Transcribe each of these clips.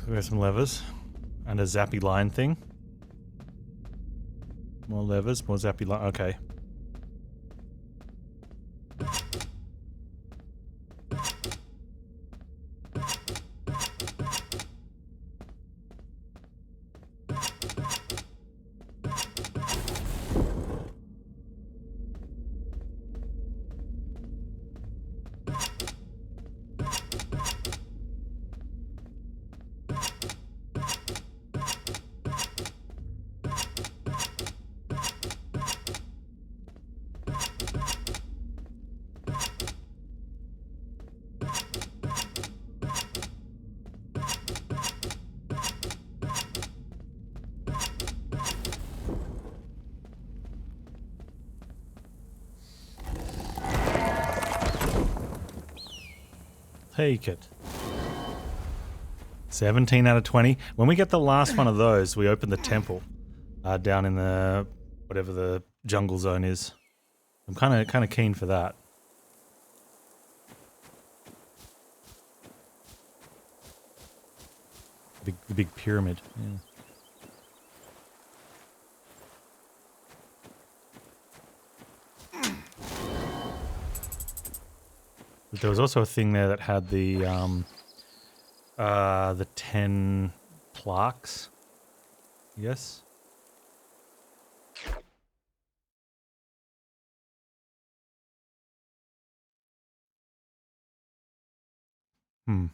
There's some levers. And a zappy line thing. More levers, more zappy line. Okay. Take it. 17 out of 20. When we get the last one of those, we open the temple down in the whatever the jungle zone is. I'm kind of keen for that. The big pyramid. Yeah. But there was also a thing there that had the 10 plaques. Yes. Hmm.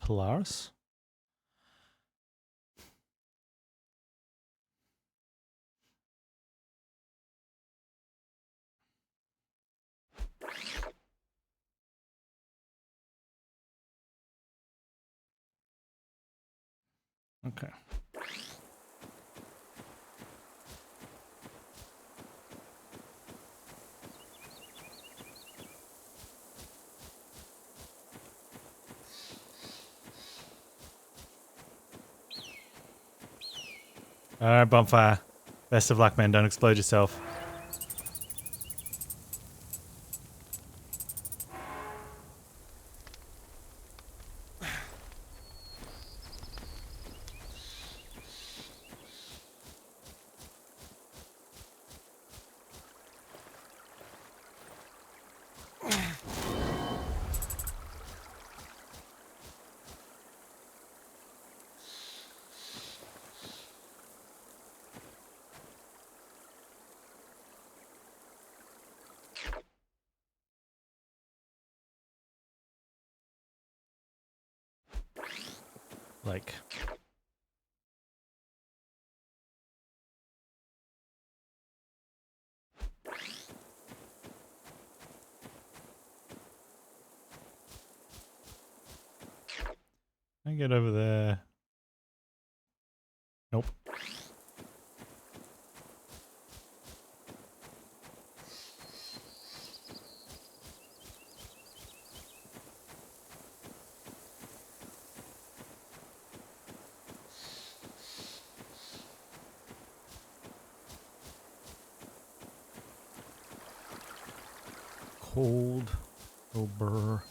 Polaris? Okay. Alright, bonfire. Best of luck, man. Don't explode yourself. Like... I get over there. Nope. Cold. Oh, brr.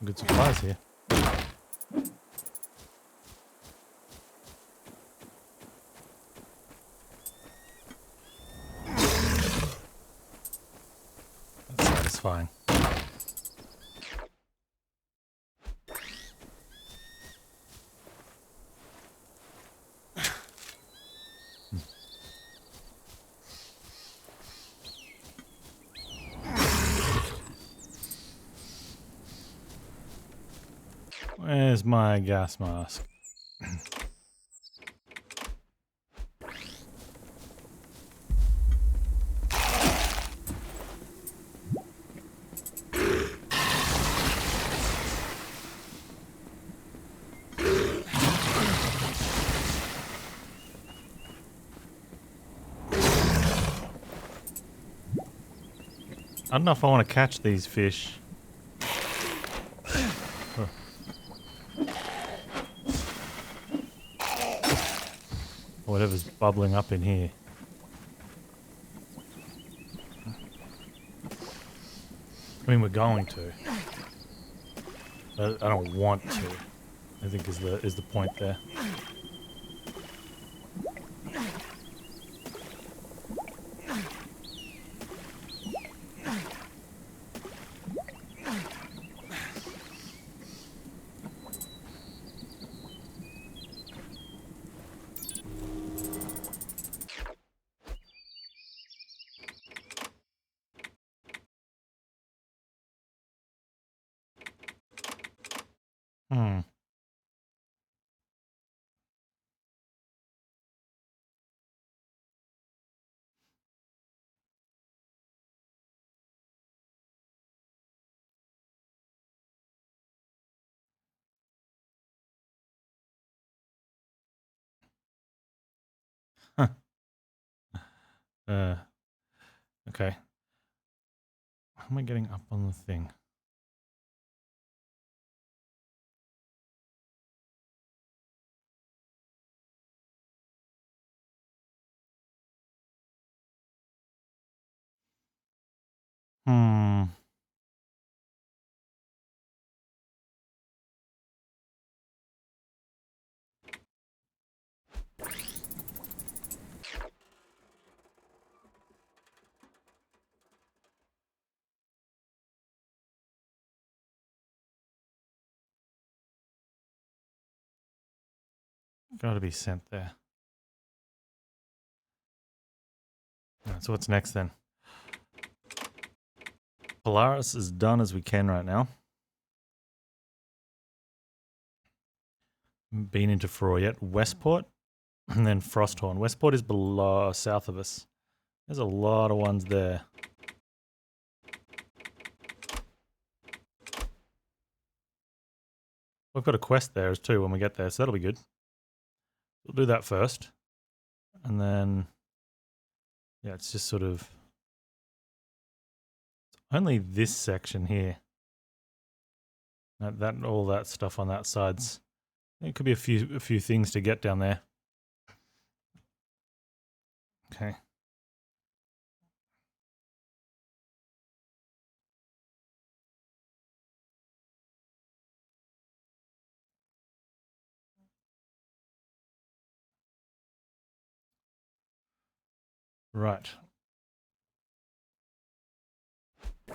Good supplies here. terrifying. Where's my gas mask? I don't know if I want to catch these fish. Whatever's bubbling up in here. I mean, we're going to. But I don't want to. I think is the point there. Hmm. Huh. Okay. How am I getting up on the thing? Hmm. Gotta be sent there. Alright, so what's next then? Polaris is done as we can right now. Been into Froy yet. Westport and then Frosthorn. Westport is below south of us. There's a lot of ones there. We've got a quest there too when we get there, so that'll be good. We'll do that first. And then yeah, it's just sort of only this section here. That all that stuff on that side's. It could be a few things to get down there. Okay. Right. Do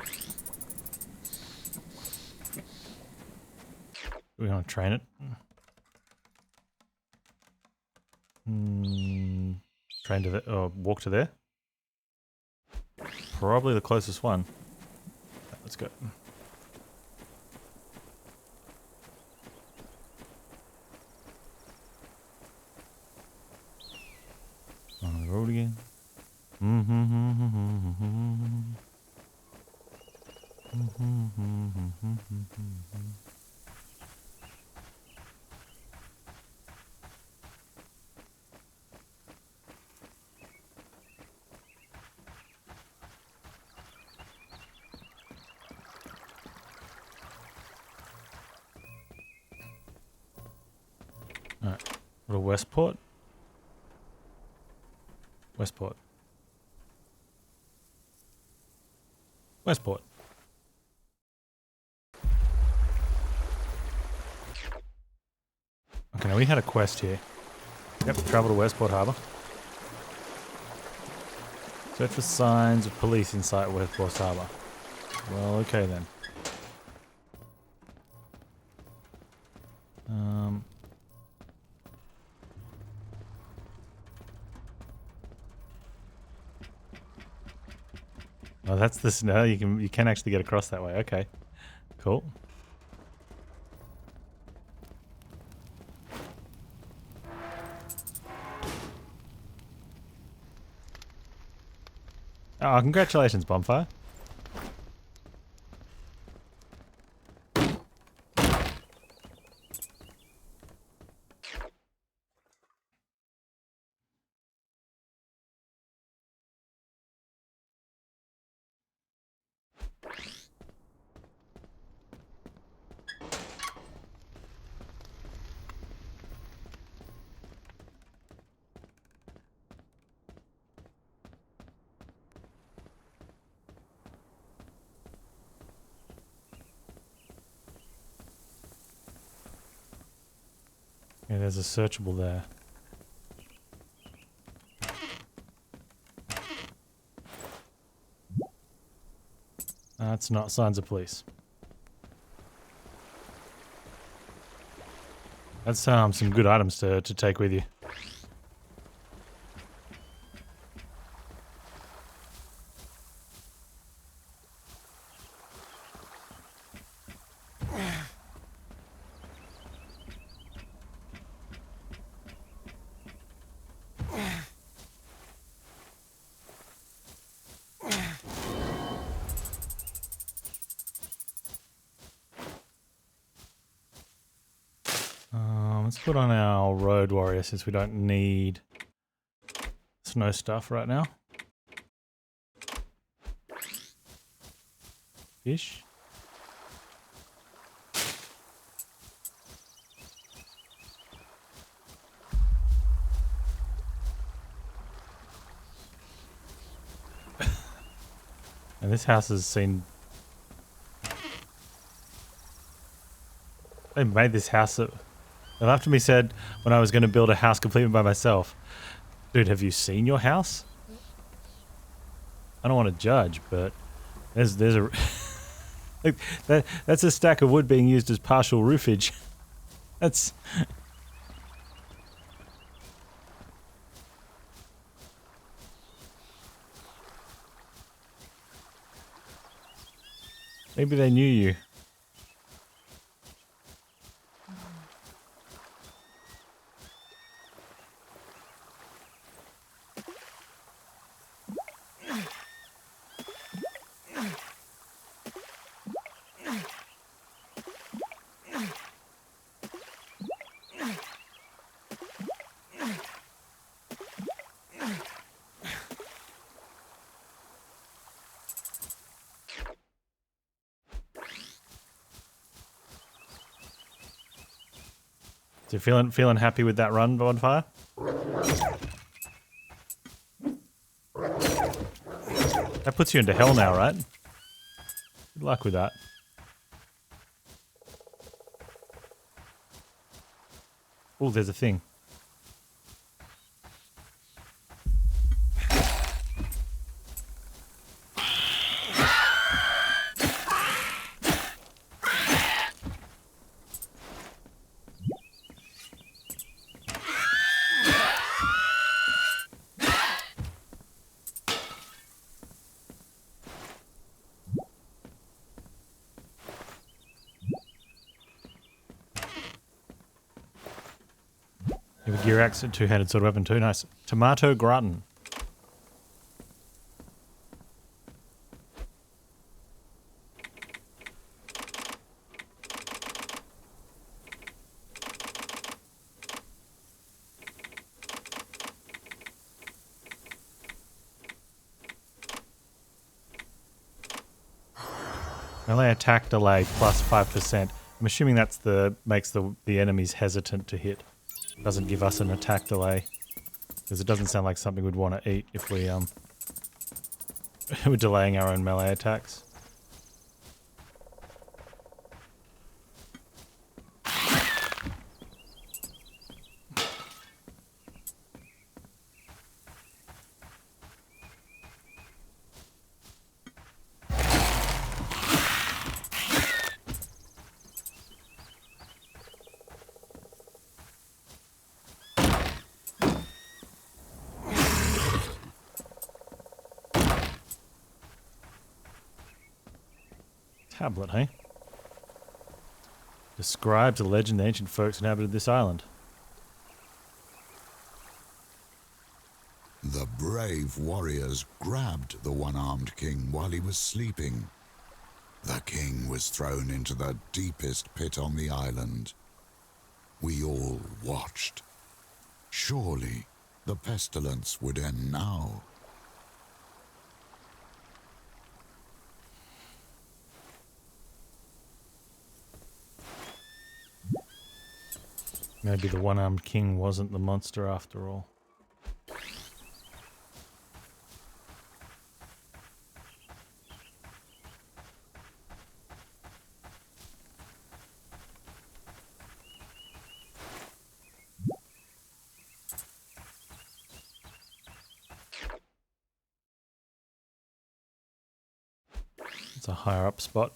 we want to train it? Train to the, or walk to there? Probably the closest one. Let's go. On the road again. Alright. What a Westport? Westport. Westport. Okay, now we had a quest here. Yep, travel to Westport Harbour. Search for signs of police inside Westport Harbour. Well, okay then. Oh, that's the snow. You can actually get across that way. Okay, cool. Oh, congratulations, Bonfire. Yeah, there's a searchable there. That's not signs of police. That's some good items to take with you. Let's put on our road warrior since we don't need snow stuff right now. Fish. And this house has seen... They made this house... It after me said when I was going to build a house completely by myself, dude, have you seen your house? I don't want to judge, but there's a... Look, that's a stack of wood being used as partial roofage. That's... Maybe they knew you. So feeling happy with that run, Bonfire? That puts you into hell now, right? Good luck with that. Oh, there's a thing. You have a gear axe and two-handed sword weapon too. Nice. Tomato gratin. Melee attack delay plus 5%. I'm assuming that's makes the enemies hesitant to hit. Doesn't give us an attack delay. Because it doesn't sound like something we'd want to eat if we we're delaying our own melee attacks. Tablet, hey? Describes a legend the ancient folks inhabited this island. The brave warriors grabbed the one-armed king while he was sleeping. The king was thrown into the deepest pit on the island. We all watched. Surely the pestilence would end now. Maybe the one-armed king wasn't the monster after all. It's a higher up spot.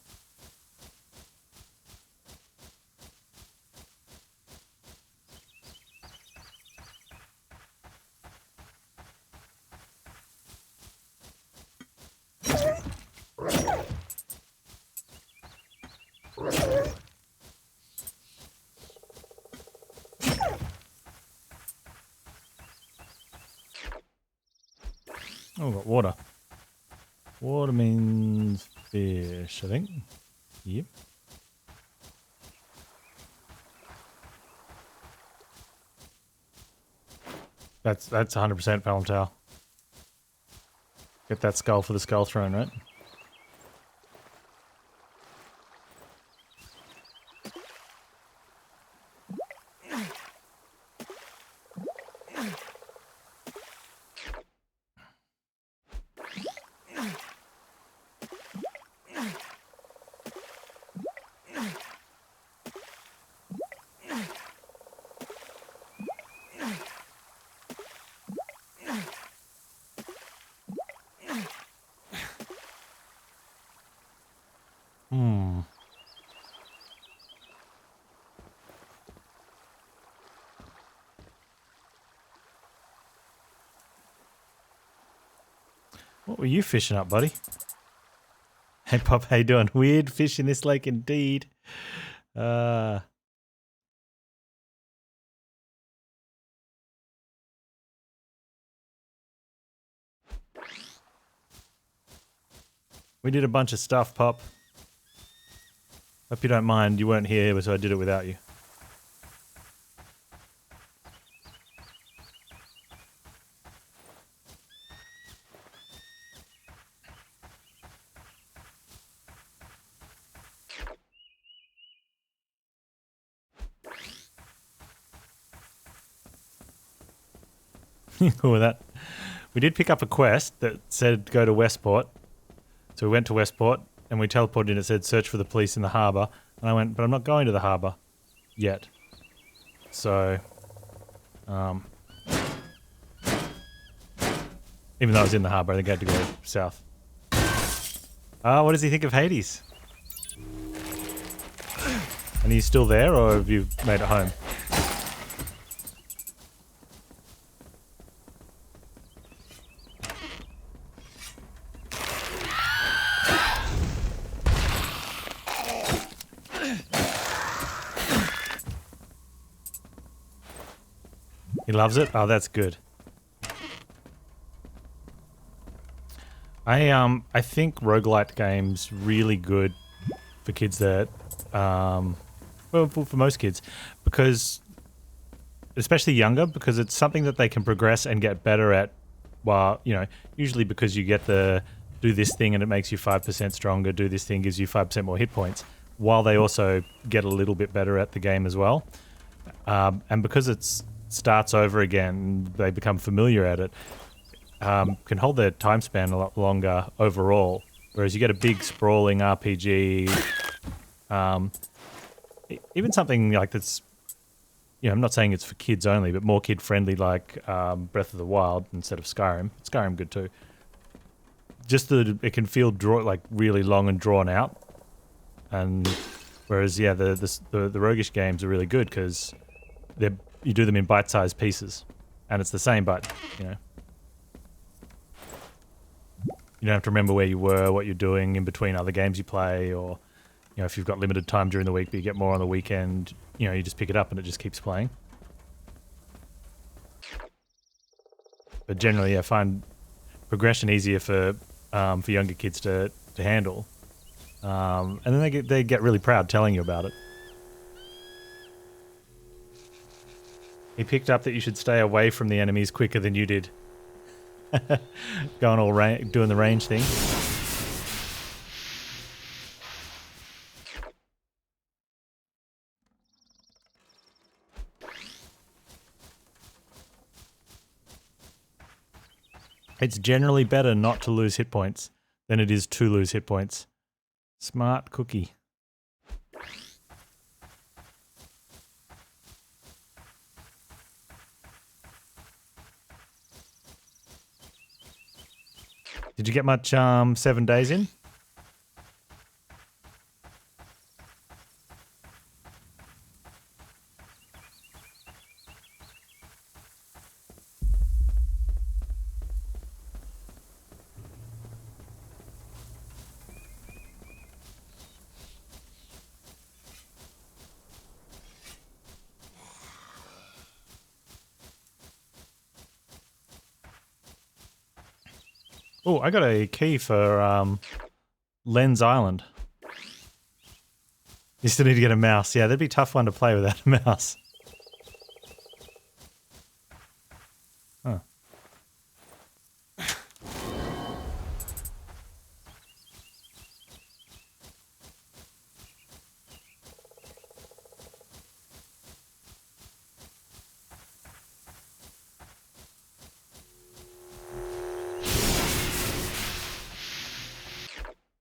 Oh, we've got water. Water means fish, I think. Yep. That's 100% Palomtau. Get that skull for the skull throne, right? What were you fishing up, buddy? Hey, Pop, how you doing? Weird fish in this lake indeed. We did a bunch of stuff, Pop. Hope you don't mind. You weren't here, so I did it without you. Cool with that. We did pick up a quest that said go to Westport. So we went to Westport and we teleported in. It said search for the police in the harbour. And I went, but I'm not going to the harbour yet. So, even though I was in the harbour, I think I had to go south. What does he think of Hades? And are you still there, or have you made it home? He loves it? Oh, that's good. I think roguelite games really good for kids that, well, for most kids, because, especially younger, because it's something that they can progress and get better at, while, you know, usually because you get the, do this thing and it makes you 5% stronger, do this thing gives you 5% more hit points, while they also get a little bit better at the game as well. And because it's starts over again, they become familiar at it, can hold their time span a lot longer overall. Whereas you get a big sprawling RPG, even something like that's, you know, I'm not saying it's for kids only, but more kid friendly, like Breath of the Wild instead of Skyrim. Skyrim good too. Just that it can feel like really long and drawn out, and whereas yeah, the roguish games are really good because you do them in bite-sized pieces, and it's the same, but you know. You don't have to remember where you were, what you're doing in between other games you play, or You know, if you've got limited time during the week, but you get more on the weekend, you know, you just pick it up and it just keeps playing. But generally, I find progression easier for younger kids to handle, and then they get really proud telling you about it. He picked up that you should stay away from the enemies quicker than you did. Going all doing the range thing. It's generally better not to lose hit points than it is to lose hit points. Smart cookie. Did you get much 7 days in? Oh, I got a key for Lens Island. You still need to get a mouse. Yeah, that'd be a tough one to play without a mouse. Huh.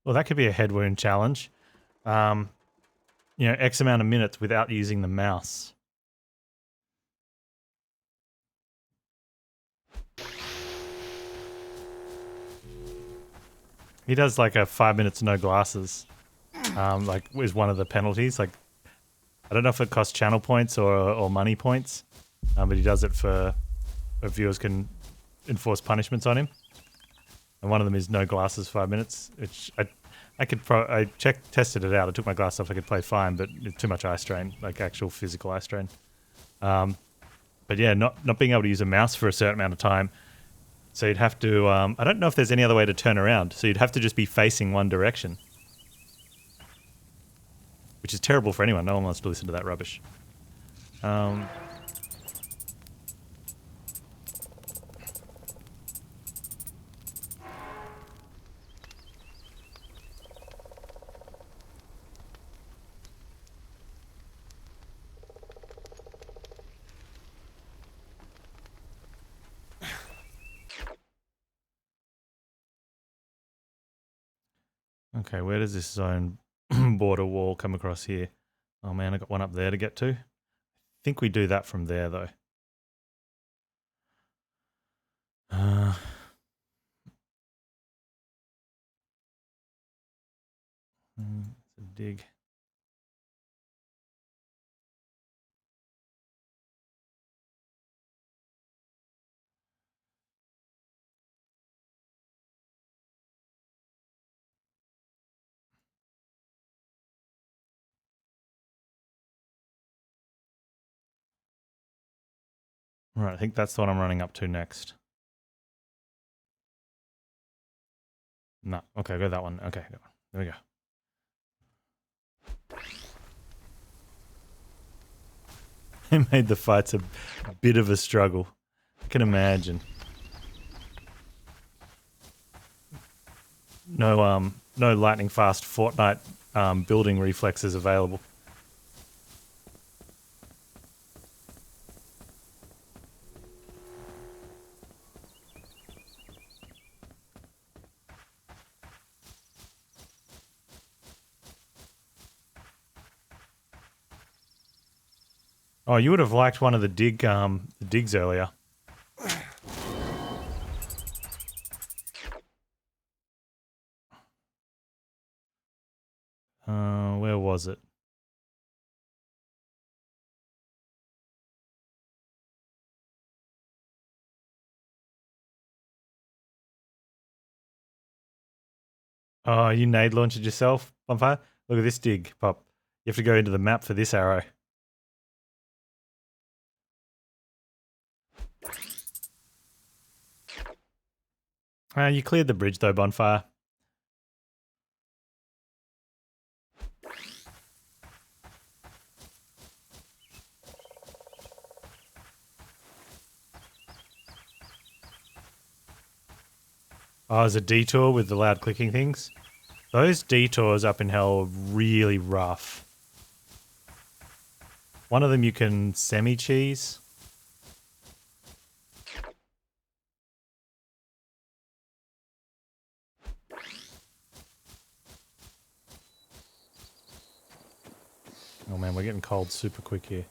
Well, that could be a head wound challenge. You know, X amount of minutes without using the mouse. He does like a 5 minutes no glasses. Like is one of the penalties. Like I don't know if it costs channel points or money points, but he does it for viewers can enforce punishments on him. And one of them is no glasses 5 minutes. Which I tested it out. I took my glasses off. I could play fine, but it's too much eye strain, like actual physical eye strain. But yeah, not being able to use a mouse for a certain amount of time. So you'd have to. I don't know if there's any other way to turn around. So you'd have to just be facing one direction, which is terrible for anyone. No one wants to listen to that rubbish. Okay, where does this zone border wall come across here? Oh man, I got one up there to get to. I think we do that from there though. It's a dig. Right, I think that's the one I'm running up to next. No, okay, go that one. Okay, there we go. It made the fights a bit of a struggle. I can imagine. No lightning fast Fortnite building reflexes available. Oh, you would have liked one of the digs earlier. Where was it? Oh, you nade launched it yourself, Bonfire? Look at this dig, Pop. You have to go into the map for this arrow. You cleared the bridge though, Bonfire. Oh, there's a detour with the loud clicking things. Those detours up in hell are really rough. One of them you can semi-cheese. Oh man, we're getting cold super quick here.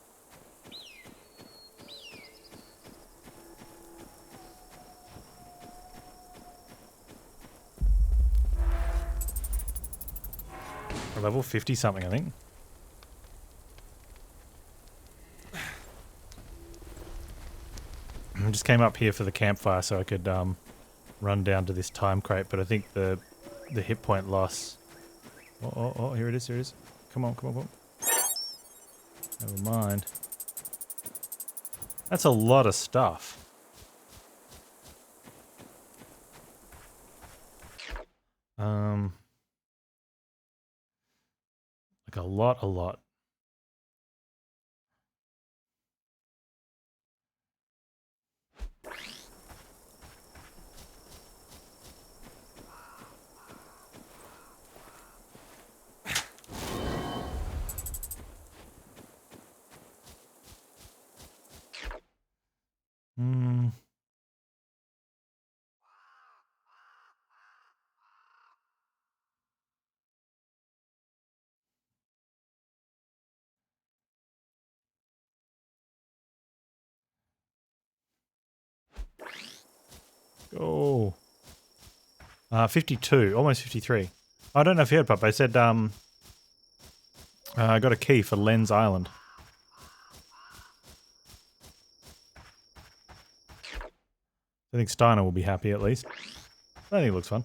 We're level 50 something, I think. I just came up here for the campfire so I could run down to this time crate, but I think the hit point loss. Oh, here it is, here it is. Come on, come on, come on. Never mind. That's a lot of stuff. Like a lot. Hmm. Go. 52, almost 53. I don't know if you heard, Pop. I said I got a key for Len's Island. I think Steiner will be happy at least. I think it looks fun.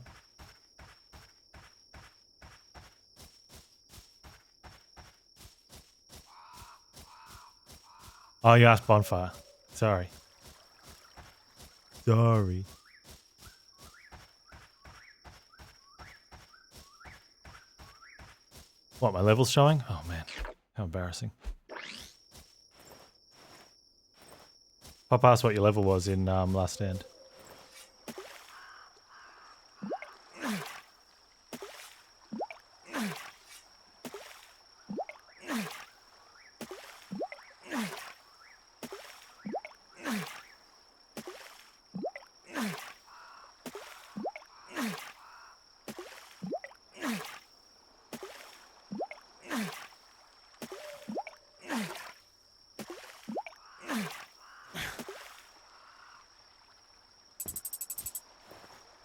Oh, you asked Bonfire. Sorry. Sorry. What, my level's showing? Oh man, how embarrassing. Pop asked what your level was in Last Stand.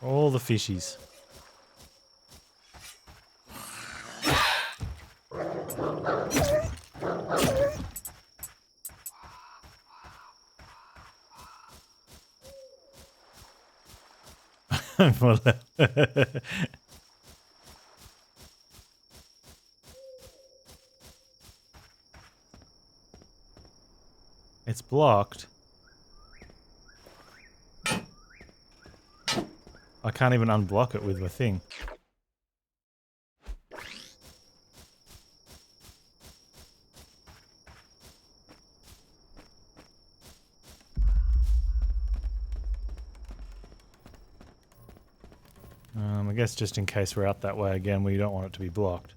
All the fishies. It's blocked. I can't even unblock it with my thing. I guess just in case we're out that way again, we don't want it to be blocked.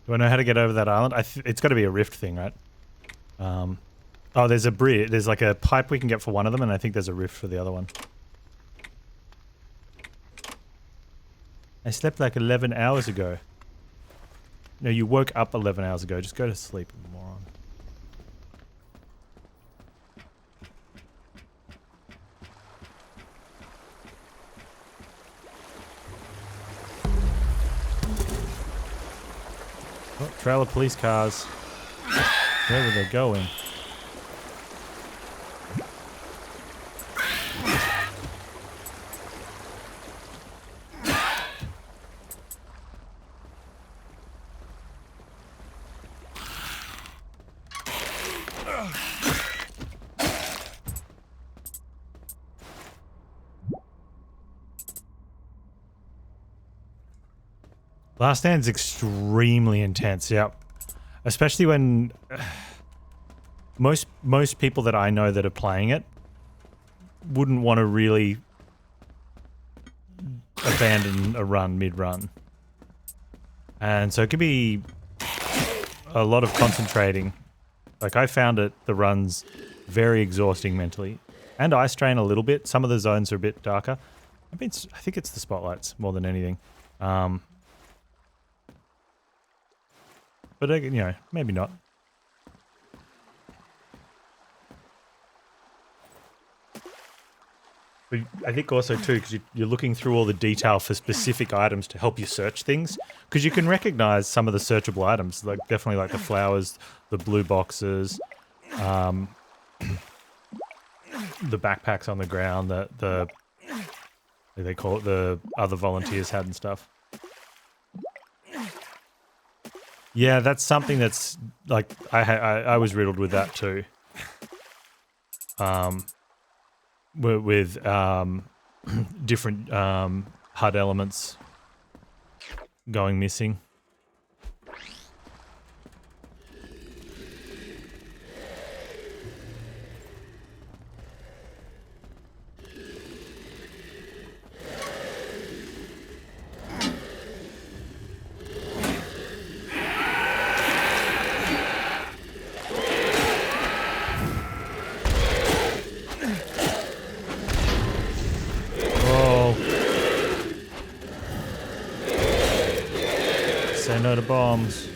Do I know how to get over that island? It's got to be a rift thing, right? Oh, there's a bridge. There's like a pipe we can get for one of them, and I think there's a rift for the other one. I slept like 11 hours ago. No, you woke up 11 hours ago. Just go to sleep, moron. Oh, trail of police cars. Where were they going? Last Stand's extremely intense, yep. Especially when most people that I know that are playing it wouldn't want to really abandon a run mid-run. And so it can be a lot of concentrating. Like I found it, the run's very exhausting mentally. And eye strain a little bit. Some of the zones are a bit darker. I think it's the spotlights more than anything. But, you know, maybe not. But I think also, too, because you're looking through all the detail for specific items to help you search things. Because you can recognize some of the searchable items, like definitely like the flowers, the blue boxes, the backpacks on the ground, the they call it, the other volunteers had and stuff. Yeah, that's something that's like I was riddled with that too. With different HUD elements going missing. Say no to bombs.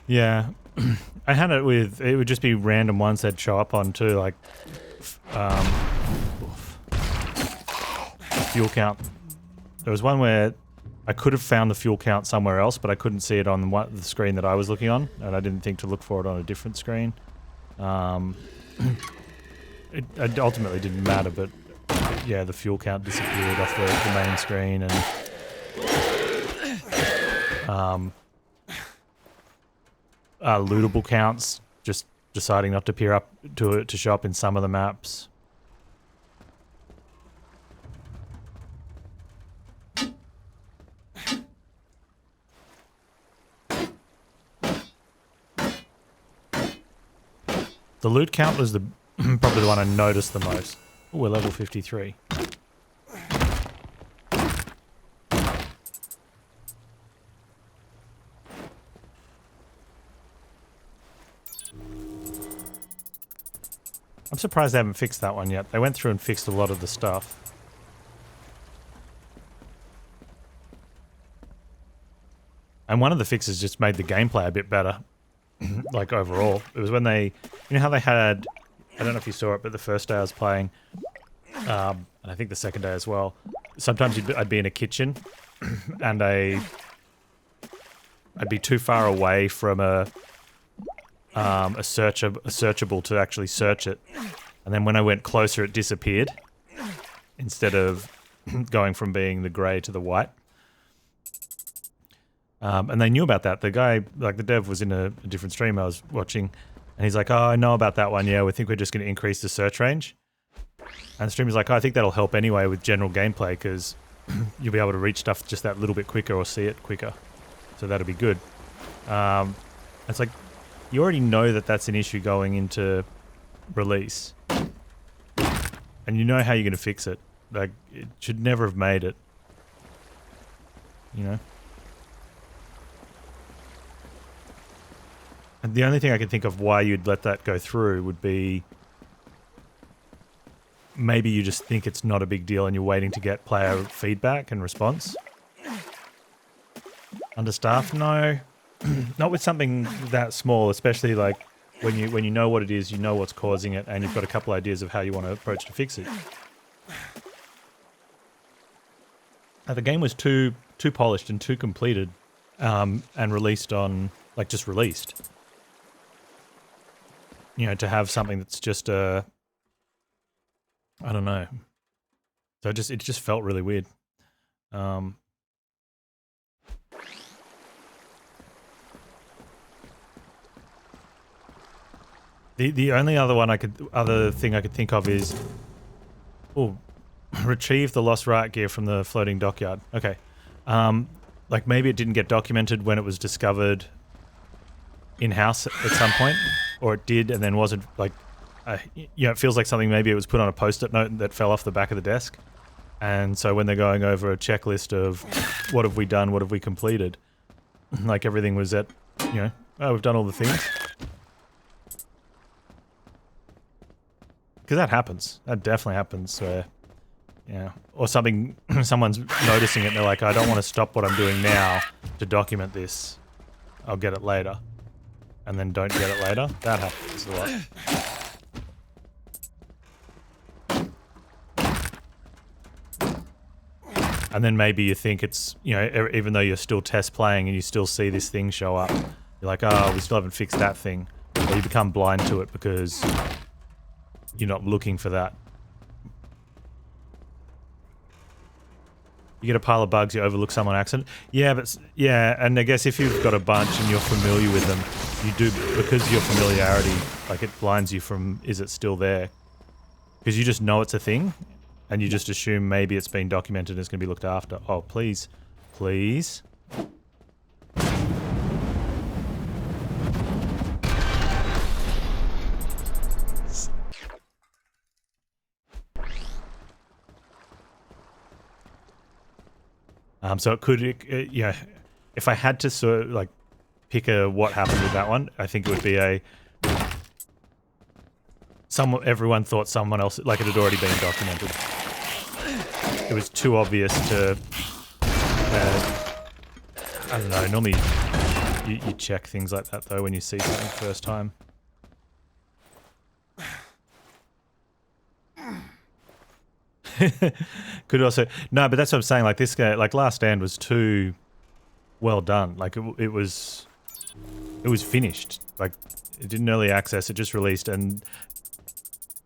Yeah, I had it with, it would just be random ones that'd show up on too, like fuel count. There was one where I could have found the fuel count somewhere else, but I couldn't see it on the screen that I was looking on, and I didn't think to look for it on a different screen. It ultimately didn't matter, but yeah, the fuel count disappeared off the main screen, and lootable counts just deciding not to appear up to show up in some of the maps. The loot count was the probably the one I noticed the most. Oh, we're level 53. I'm surprised they haven't fixed that one yet. They went through and fixed a lot of the stuff. And one of the fixes just made the gameplay a bit better. Like overall. It was when they, you know how they had, I don't know if you saw it, but the first day I was playing, and I think the second day as well, sometimes I'd be in a kitchen and I'd be too far away from a searchable to actually search it. And then when I went closer, it disappeared instead of going from being the grey to the white. And they knew about that. The guy, like the dev, was in a different stream I was watching, and he's like, "Oh, I know about that one. Yeah, we think we're just going to increase the search range." And the streamer's like, "Oh, I think that'll help anyway with general gameplay because you'll be able to reach stuff just that little bit quicker or see it quicker. So that'll be good." It's like, you already know that that's an issue going into release, and you know how you're going to fix it. Like, it should never have made it. You know? The only thing I can think of why you'd let that go through would be maybe you just think it's not a big deal and you're waiting to get player feedback and response. Understaffed? No. Not with something that small, especially like when you know what it is, you know what's causing it, and you've got a couple ideas of how you want to approach to fix it. The game was too polished and too completed, and released on, like, just released. You know, to have something that's just I don't know. So it just felt really weird. The only other thing I could think of is, retrieve the lost riot gear from the floating dockyard. Okay, like maybe it didn't get documented when it was discovered in-house at some point, or it did and then wasn't, like, it feels like something maybe it was put on a post-it note that fell off the back of the desk, and so when they're going over a checklist of what have we done, what have we completed, like everything was at, oh, we've done all the things. Because that happens. That definitely happens where, or something, someone's noticing it and they're like, I don't want to stop what I'm doing now to document this. I'll get it later. And then don't get it later. That happens a lot. And then maybe you think it's, even though you're still test playing and you still see this thing show up, you're like, oh, we still haven't fixed that thing. Or you become blind to it because you're not looking for that. You get a pile of bugs, you overlook some on accident. Yeah, and I guess if you've got a bunch and you're familiar with them, you do, because your familiarity, like, it blinds you from, is it still there? Because you just know it's a thing, and you just assume maybe it's been documented and it's going to be looked after. Oh, please. Please. So it could, if I had to sort of, like, pick what happened with that one, I think it would be everyone thought someone else, like, it had already been documented. It was too obvious to, I don't know, normally you check things like that though when you see something first time. Could also, no, but that's what I'm saying, like, this guy, like, Last Stand was too well done. Like, it was finished. Like, it didn't early access, it just released, and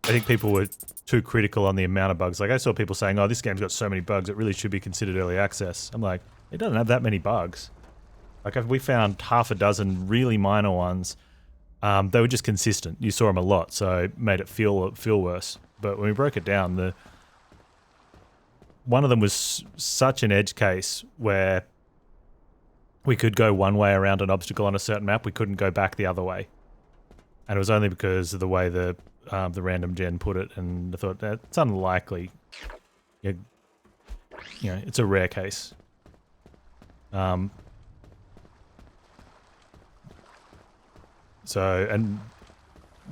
I think people were too critical on the amount of bugs. Like, I saw people saying, oh, this game's got so many bugs, it really should be considered early access. I'm like, it doesn't have that many bugs. Like, we found half a dozen really minor ones. They were just consistent. You saw them a lot, so it made it feel worse. But when we broke it down, one of them was such an edge case where we could go one way around an obstacle on a certain map, we couldn't go back the other way. And it was only because of the way the random gen put it, and I thought that's unlikely. It's a rare case. So, and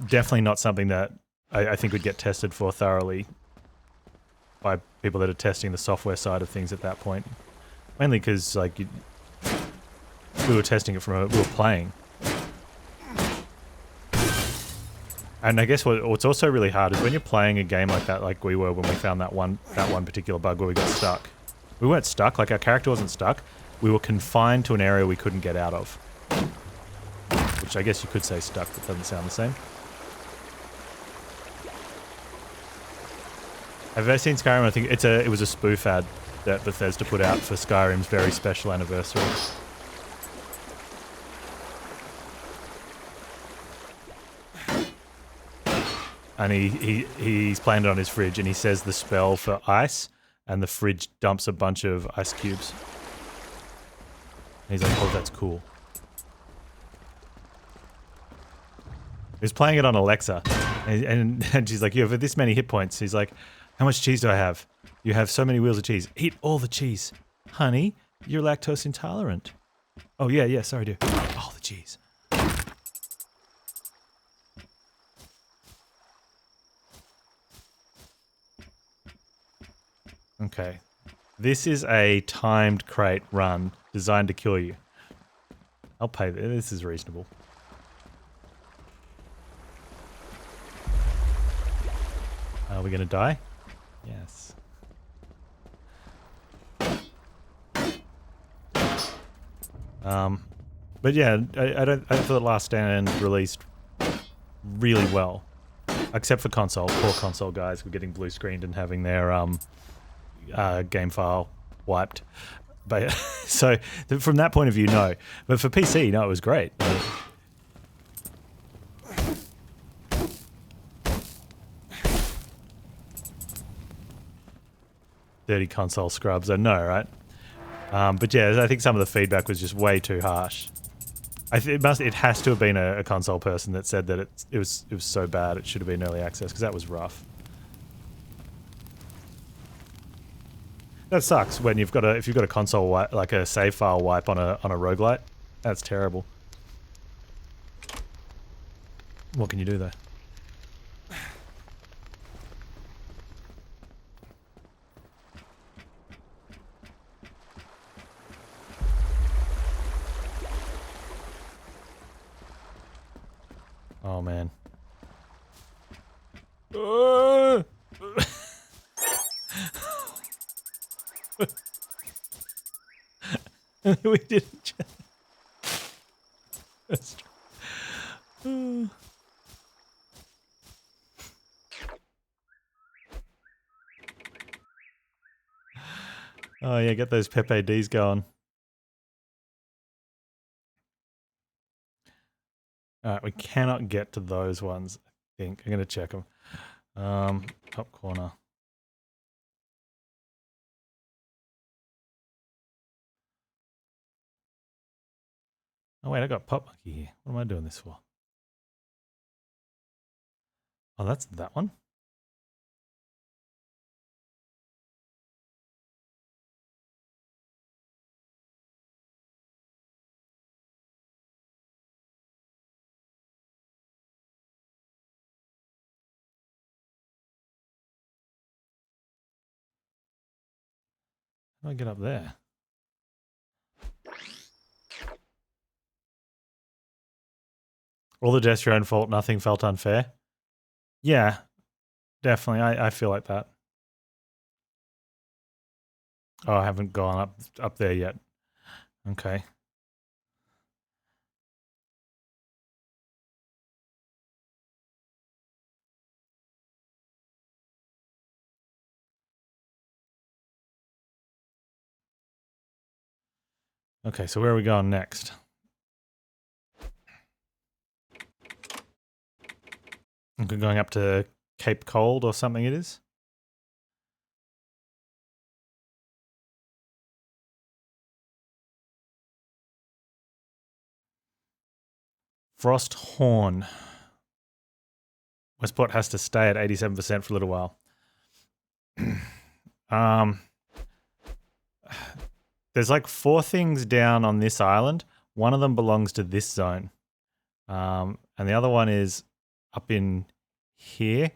definitely not something that I think would get tested for thoroughly by people that are testing the software side of things at that point. Mainly because, like, we were testing it we were playing. And I guess what's also really hard is when you're playing a game like that, like we were when we found that one particular bug where we got stuck. We weren't stuck, like, our character wasn't stuck. We were confined to an area we couldn't get out of. Which I guess you could say stuck, but doesn't sound the same. Have you ever seen Skyrim? I think it was a spoof ad that Bethesda put out for Skyrim's very special anniversary. And he's playing it on his fridge, and he says the spell for ice, and the fridge dumps a bunch of ice cubes. And he's like, oh, that's cool. He's playing it on Alexa, and she's like, you have this many hit points. He's like, how much cheese do I have? You have so many wheels of cheese. Eat all the cheese. Honey, you're lactose intolerant. Oh, yeah, sorry, dude. All the cheese. Okay. This is a timed crate run designed to kill you. I'll pay. This is reasonable. Are we going to die? Yes. But yeah, I thought Last Stand released really well, except for console. Poor console guys were getting blue screened and having their game file wiped. But so from that point of view, no. But for PC, no, it was great. Dirty console scrubs, I know, right? But yeah, I think some of the feedback was just way too harsh. It has to have been a console person that said that it was so bad it should have been early access, because that was rough. That sucks when if you've got a console wipe, like a save file wipe on a roguelite. That's terrible. What can you do though? Oh man. We didn't. That's true. Oh yeah, get those Pepe Ds going. Alright, we cannot get to those ones, I think. I'm going to check them. Top corner. Oh wait, I got Pop Monkey here. What am I doing this for? Oh, that's that one? How do I get up there? All the deaths your own fault, nothing felt unfair? Yeah, definitely. I feel like that. Oh, I haven't gone up there yet. Okay. Okay, so where are we going next? We're going up to Cape Cold or something it is? Frost Horn. Westport has to stay at 87% for a little while. There's like 4 things down on this island. One of them belongs to this zone. And the other one is up in here.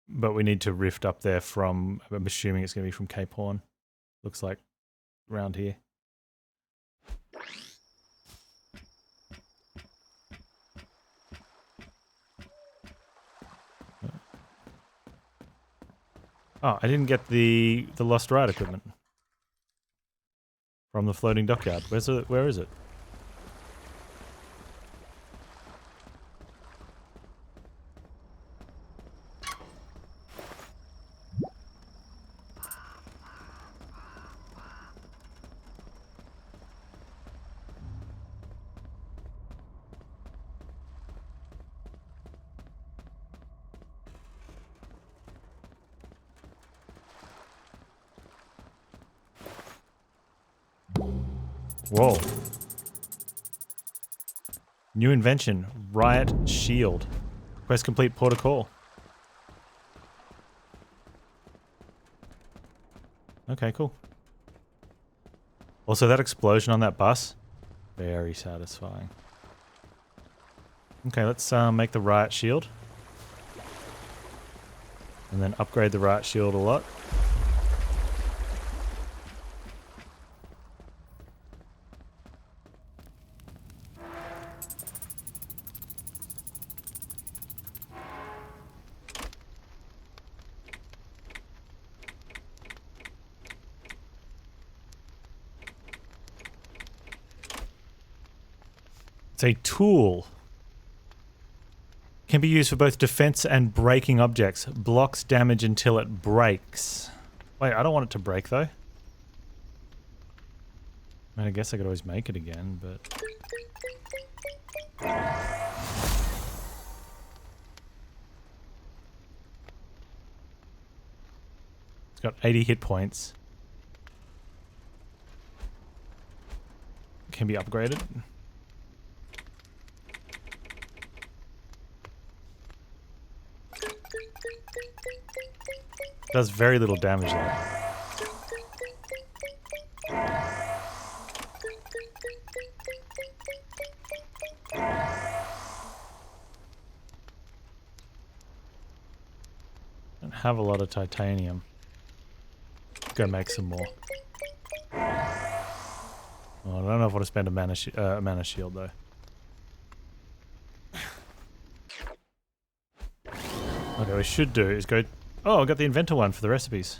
But we need to rift up there from, I'm assuming it's going to be from Cape Horn. Looks like around here. Oh, I didn't get the Lost Ride equipment from the floating dockyard. Where is it? Whoa. New invention, Riot Shield. Quest complete, port of call. Okay, cool. Also, that explosion on that bus, very satisfying. Okay, let's make the Riot Shield. And then upgrade the Riot Shield a lot. It's a tool. Can be used for both defense and breaking objects. Blocks damage until it breaks. Wait, I don't want it to break though. I mean, I guess I could always make it again, but... It's got 80 hit points. Can be upgraded. Does very little damage though. Don't have a lot of titanium. Go make some more. Oh, I don't know if I want to spend a mana shield though. Okay, what we should do is go... Oh, I got the inventor one for the recipes.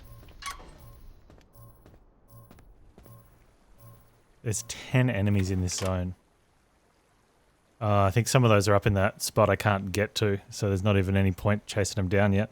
There's 10 enemies in this zone. I think some of those are up in that spot I can't get to, so there's not even any point chasing them down yet.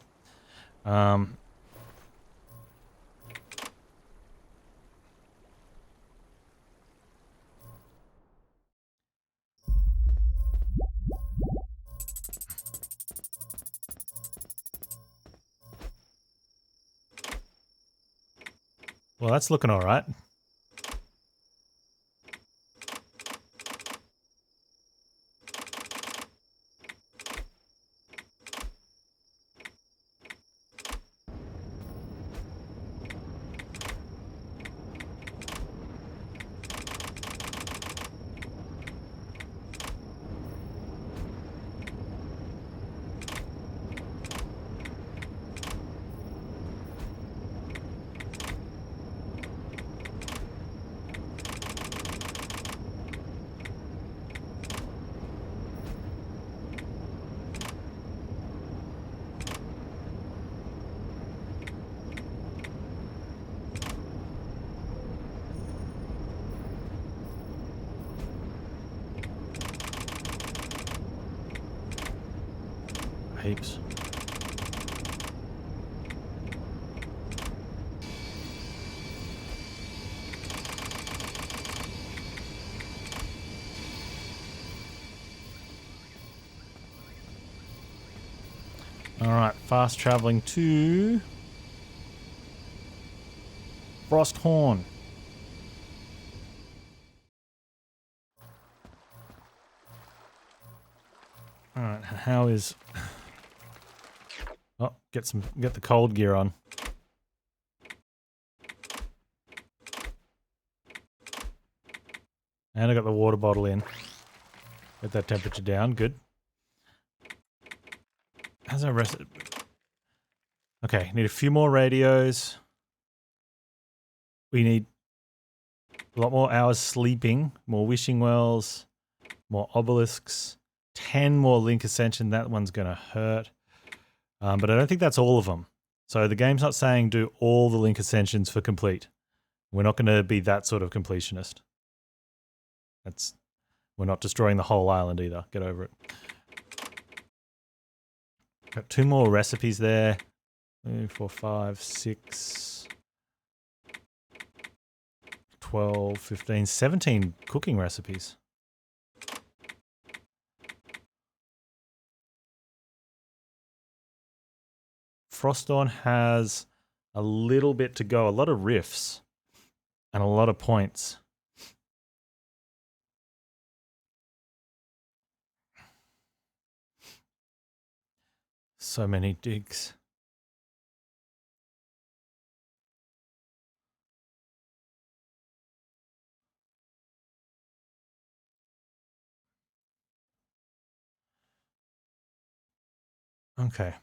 Well, that's looking all right. Heaps. Alright, fast traveling to Frosthorn. Alright, how is... Oh, get the cold gear on. And I got the water bottle in. Get that temperature down, good. How's our rest? Okay, need a few more radios. We need a lot more hours sleeping, more wishing wells, more obelisks, 10 more link ascension. That one's gonna hurt. But I don't think that's all of them. So the game's not saying do all the link ascensions for complete. We're not going to be that sort of completionist. We're not destroying the whole island either. Get over it. Got 2 more recipes there. 3, 4, 5, 6, 12, 15, 17 cooking recipes. Frostdawn has a little bit to go, a lot of riffs and a lot of points. So many digs. Okay.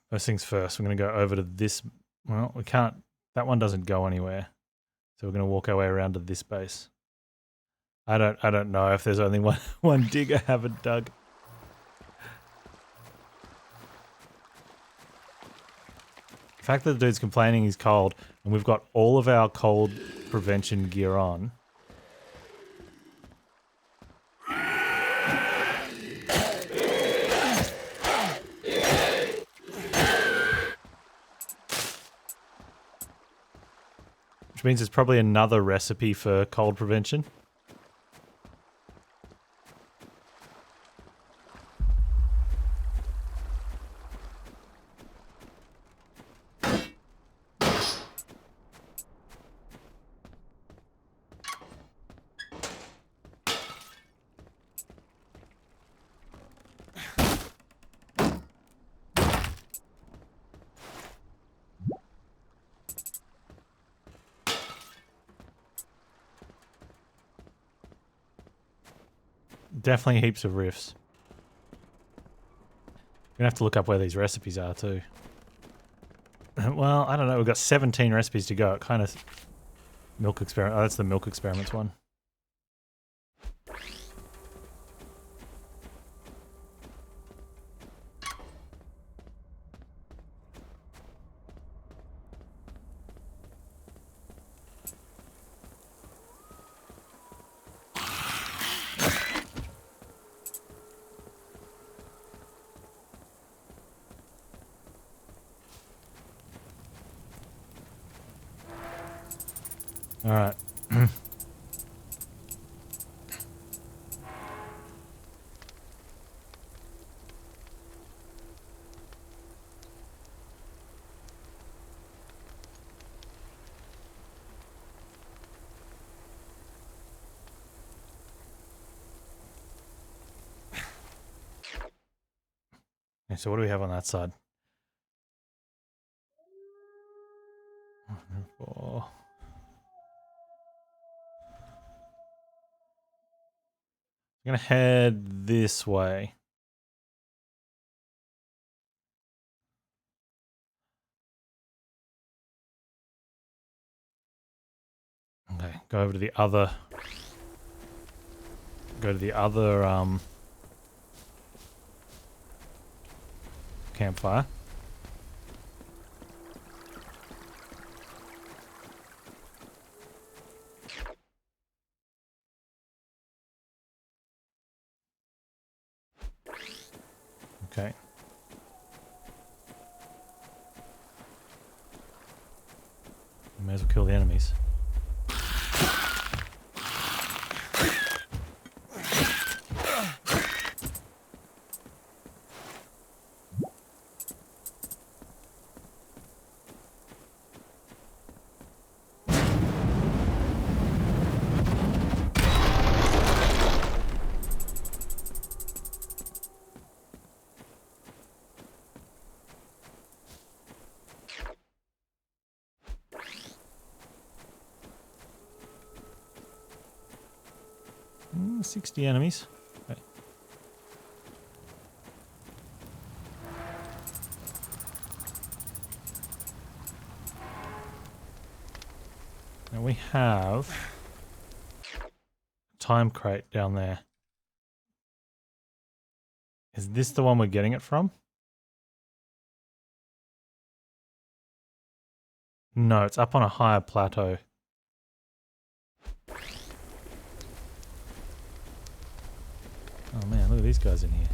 First things first, we're going to go over to this. Well, we can't. That one doesn't go anywhere. So we're going to walk our way around to this base. I don't know if there's only one dig I haven't dug. The fact that the dude's complaining he's cold and we've got all of our cold prevention gear on. Which means it's probably another recipe for cold prevention. Definitely heaps of riffs. We're gonna have to look up where these recipes are too. Well, I don't know. We've got 17 recipes to go. It kind of milk experiment. Oh, that's the milk experiments one. All right. Okay, so what do we have on that side? 4. I'm gonna head this way. Okay, go over to the other. Go to the other campfire. Okay. May as well kill the enemies. Mm, 60 enemies. Okay. Now we have time crate down there. Is this the one we're getting it from? No, it's up on a higher plateau. Oh man, look at these guys in here.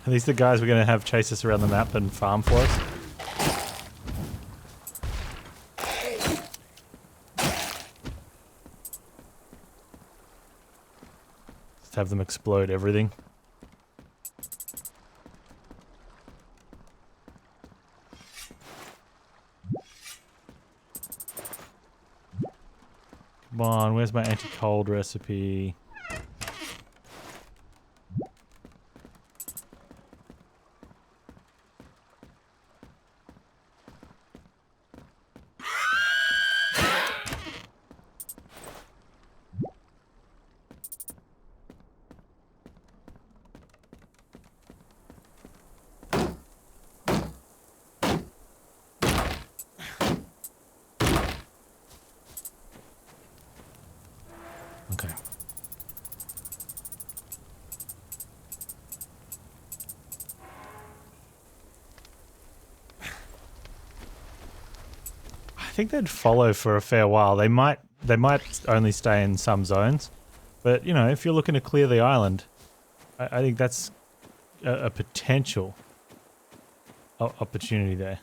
Are these the guys we're going to have chase us around the map and farm for us? Just have them explode everything. Come Come on, where's my anti-cold recipe? Okay. I think they'd follow for a fair while. They might only stay in some zones, but you know, if you're looking to clear the island, I think that's a potential opportunity there.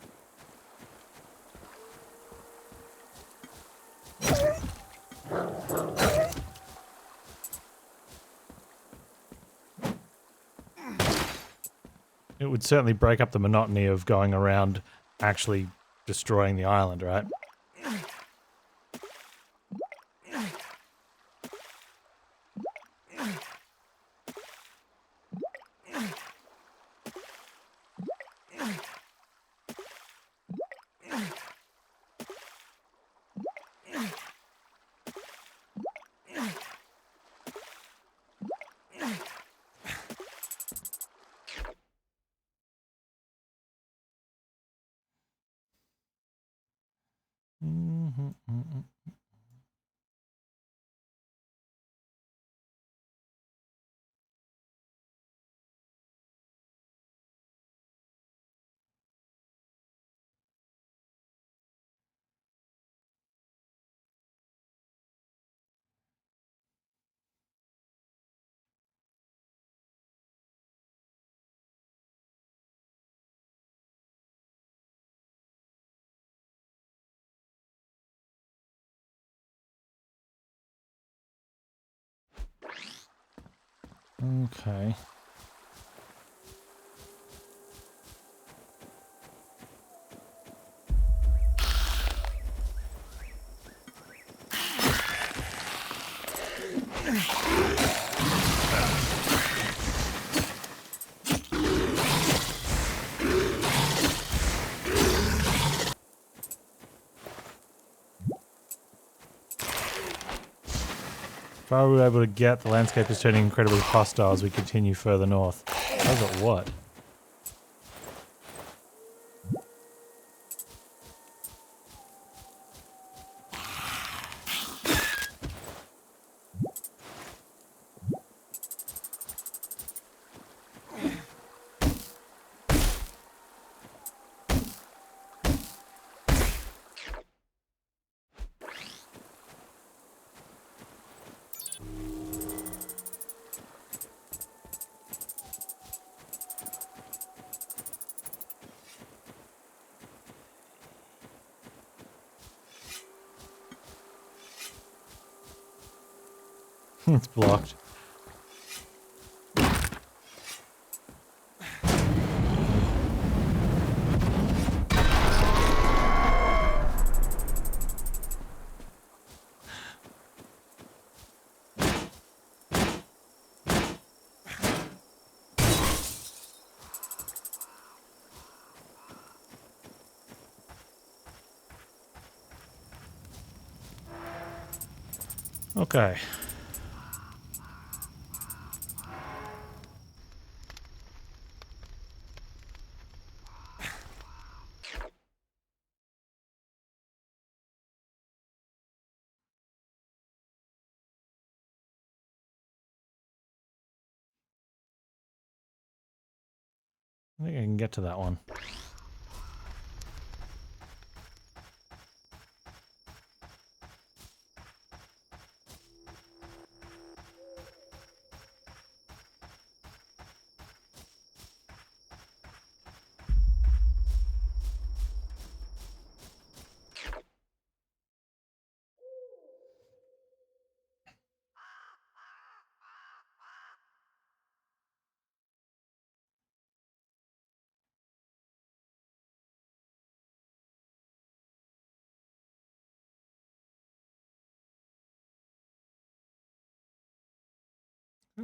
It would certainly break up the monotony of going around actually destroying the island, right? Okay. If I were able to get, the landscape is turning incredibly hostile as we continue further north. Does it what? It's blocked. Okay. I think I can get to that one.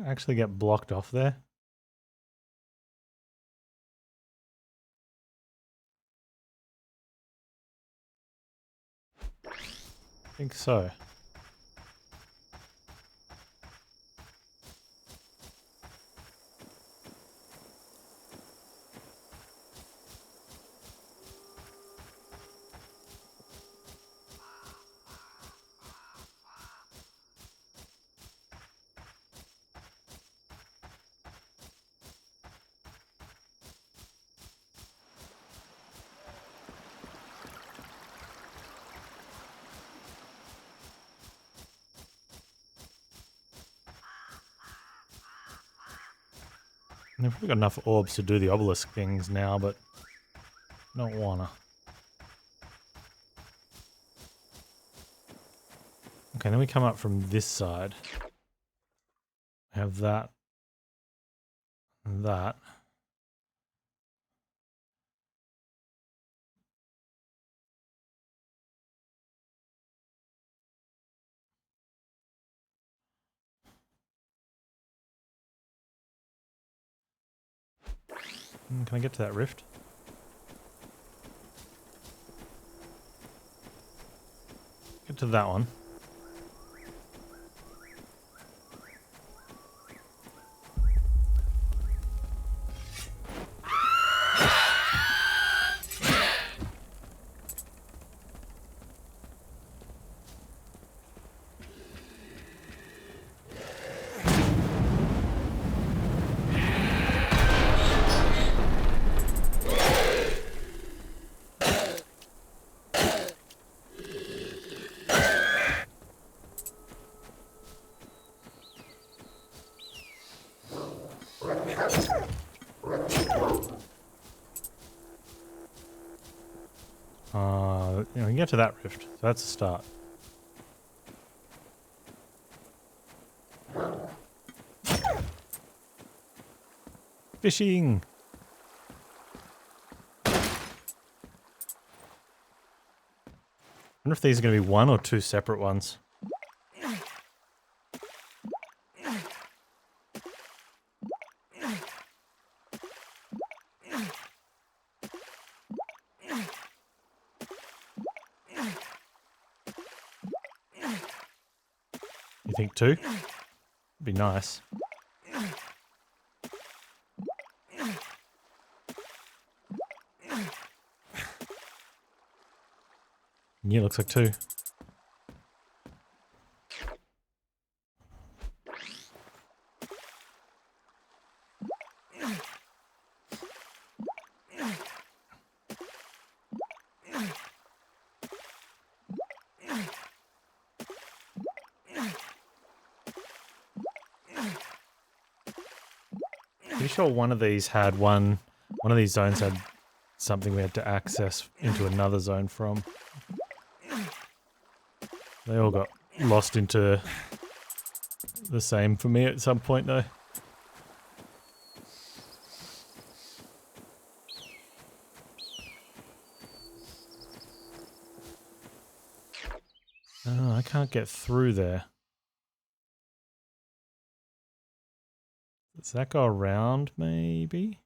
Actually get blocked off there. I think so. They've probably got enough orbs to do the obelisk things now, but don't wanna. Okay, then we come up from this side. Have that and that. Can I get to that rift? Get to that one. We can get to that rift. So that's a start. Fishing! I wonder if these are going to be one or two separate ones. You think two? Be nice. Yeah, looks like two. Pretty sure one of these had one of these zones had something we had to access into another zone from. They all got lost into the same for me at some point though. Oh, I can't get through there. Does that go around maybe?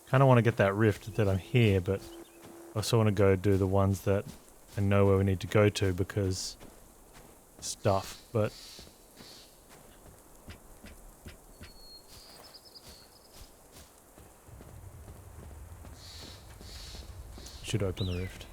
Kind of want to get that rift that I'm here, but I also want to go do the ones that I know where we need to go to because stuff, but should open the rift.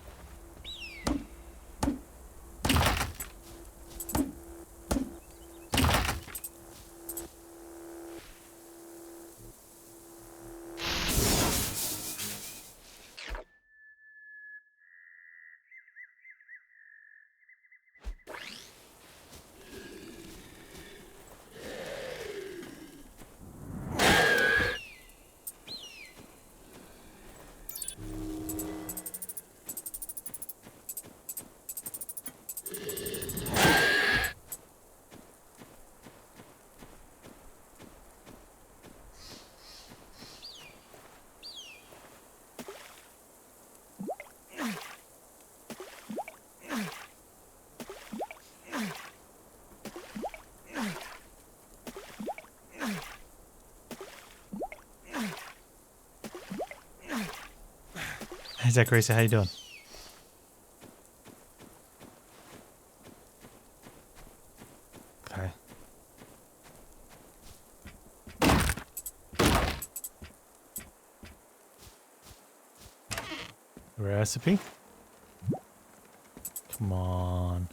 Hey Zacharisa, how you doing? Okay. Recipe? Come on.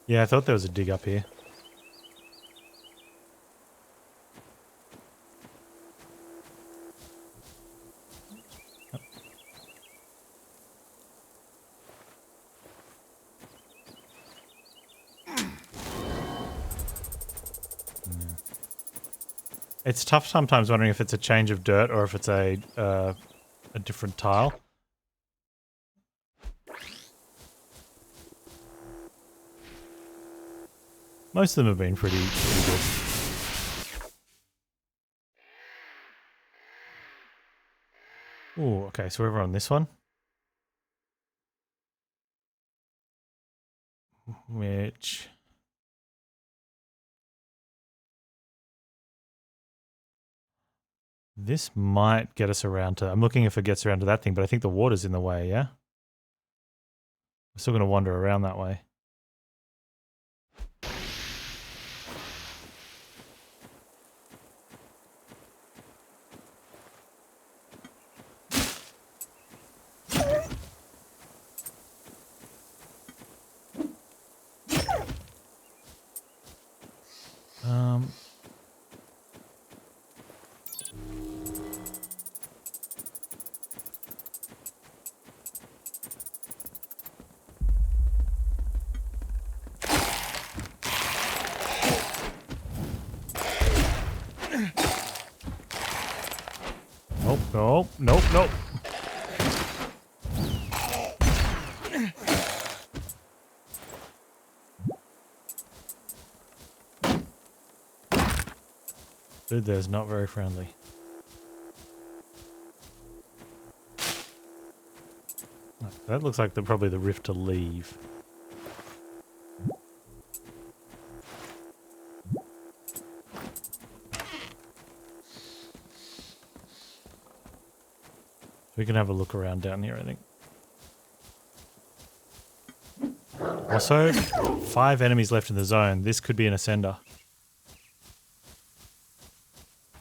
Yeah, I thought there was a dig up here. It's tough sometimes wondering if it's a change of dirt or if it's a different tile. Most of them have been pretty good. Ooh, okay, so we're over on this one. Which... This might get us around to... I'm looking if it gets around to that thing, but I think the water's in the way, yeah? We're still going to wander around that way. Nope, nope, nope. Dude, there's not very friendly. That looks like probably the rift to leave. We can have a look around down here, I think. Also, 5 enemies left in the zone. This could be an ascender.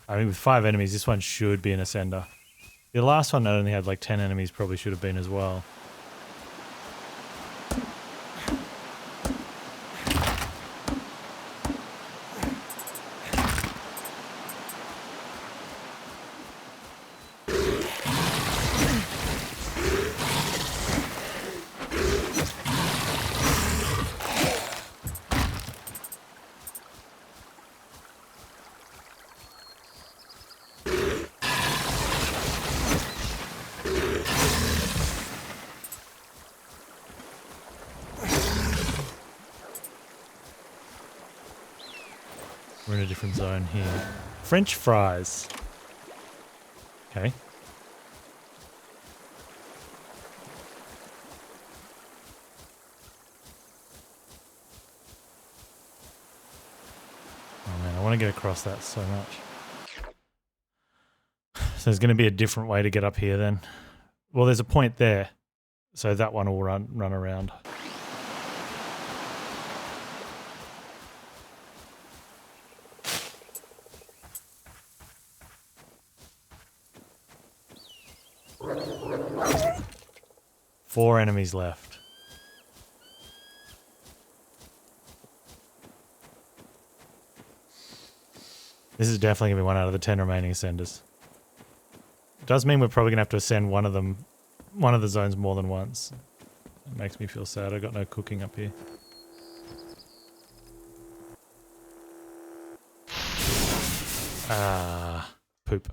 I mean, with 5 enemies, this one should be an ascender. The last one that only had like 10 enemies probably should have been as well. We're in a different zone here. French fries. Okay. Oh man, I want to get across that so much. So there's going to be a different way to get up here then. Well, there's a point there. So that one will run around. Four enemies left. This is definitely going to be one out of the 10 remaining ascenders. It does mean we're probably going to have to ascend one of the zones more than once. It makes me feel sad. I got no cooking up here. Ah, poop.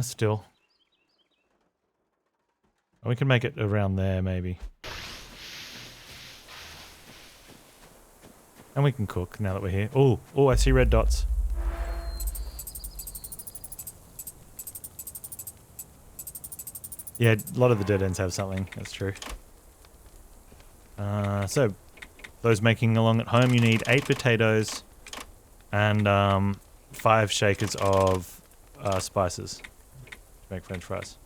Still. Oh, we can make it around there, maybe. And we can cook now that we're here. Oh, oh, I see red dots. Yeah, a lot of the dead ends have something. That's true. So, those making along at home, you need 8 potatoes and 5 shakers of spices to make French fries.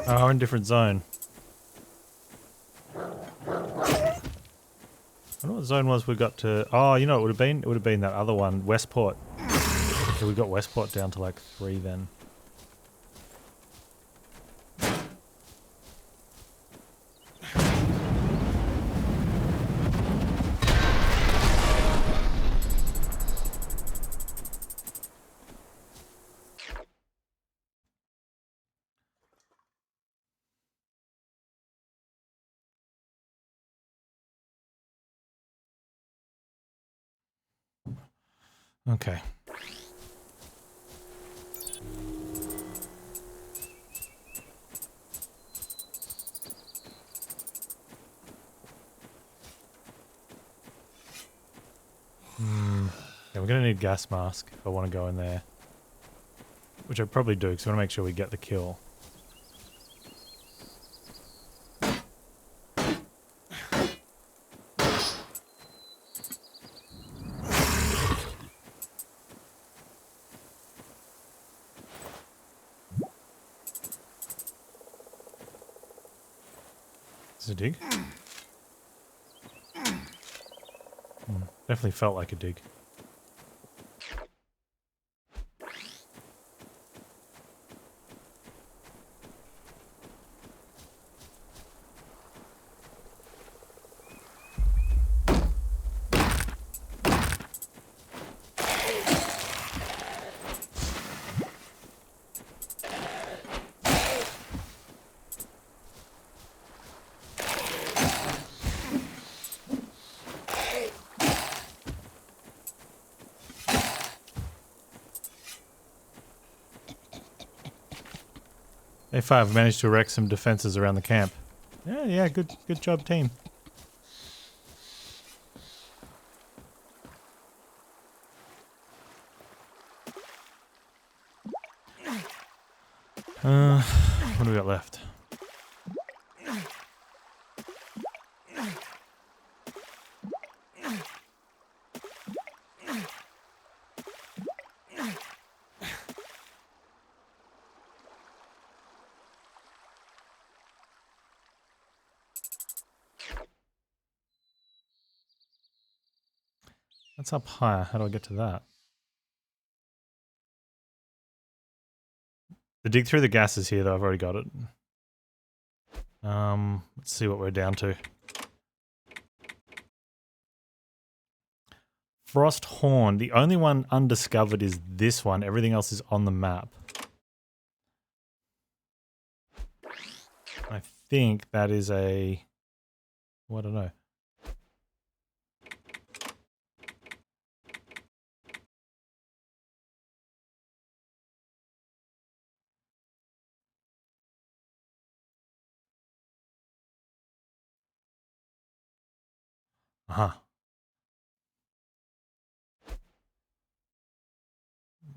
Oh, we're in a different zone. I wonder what zone was we got to... Oh, you know what it would have been? It would have been that other one, Westport. So we got Westport down to like 3 then. Okay. Yeah, we're going to need gas mask if I want to go in there. Which I probably do, because I want to make sure we get the kill. Is it a dig? Definitely felt like a dig. A5 managed to erect some defenses around the camp. Yeah, good job, team. What do we got left? That's up higher. How do I get to that? The dig through the gas is here, though. I've already got it. Let's see what we're down to. Frost Horn. The only one undiscovered is this one. Everything else is on the map. I think that is a... Well, I don't know. Uh-huh.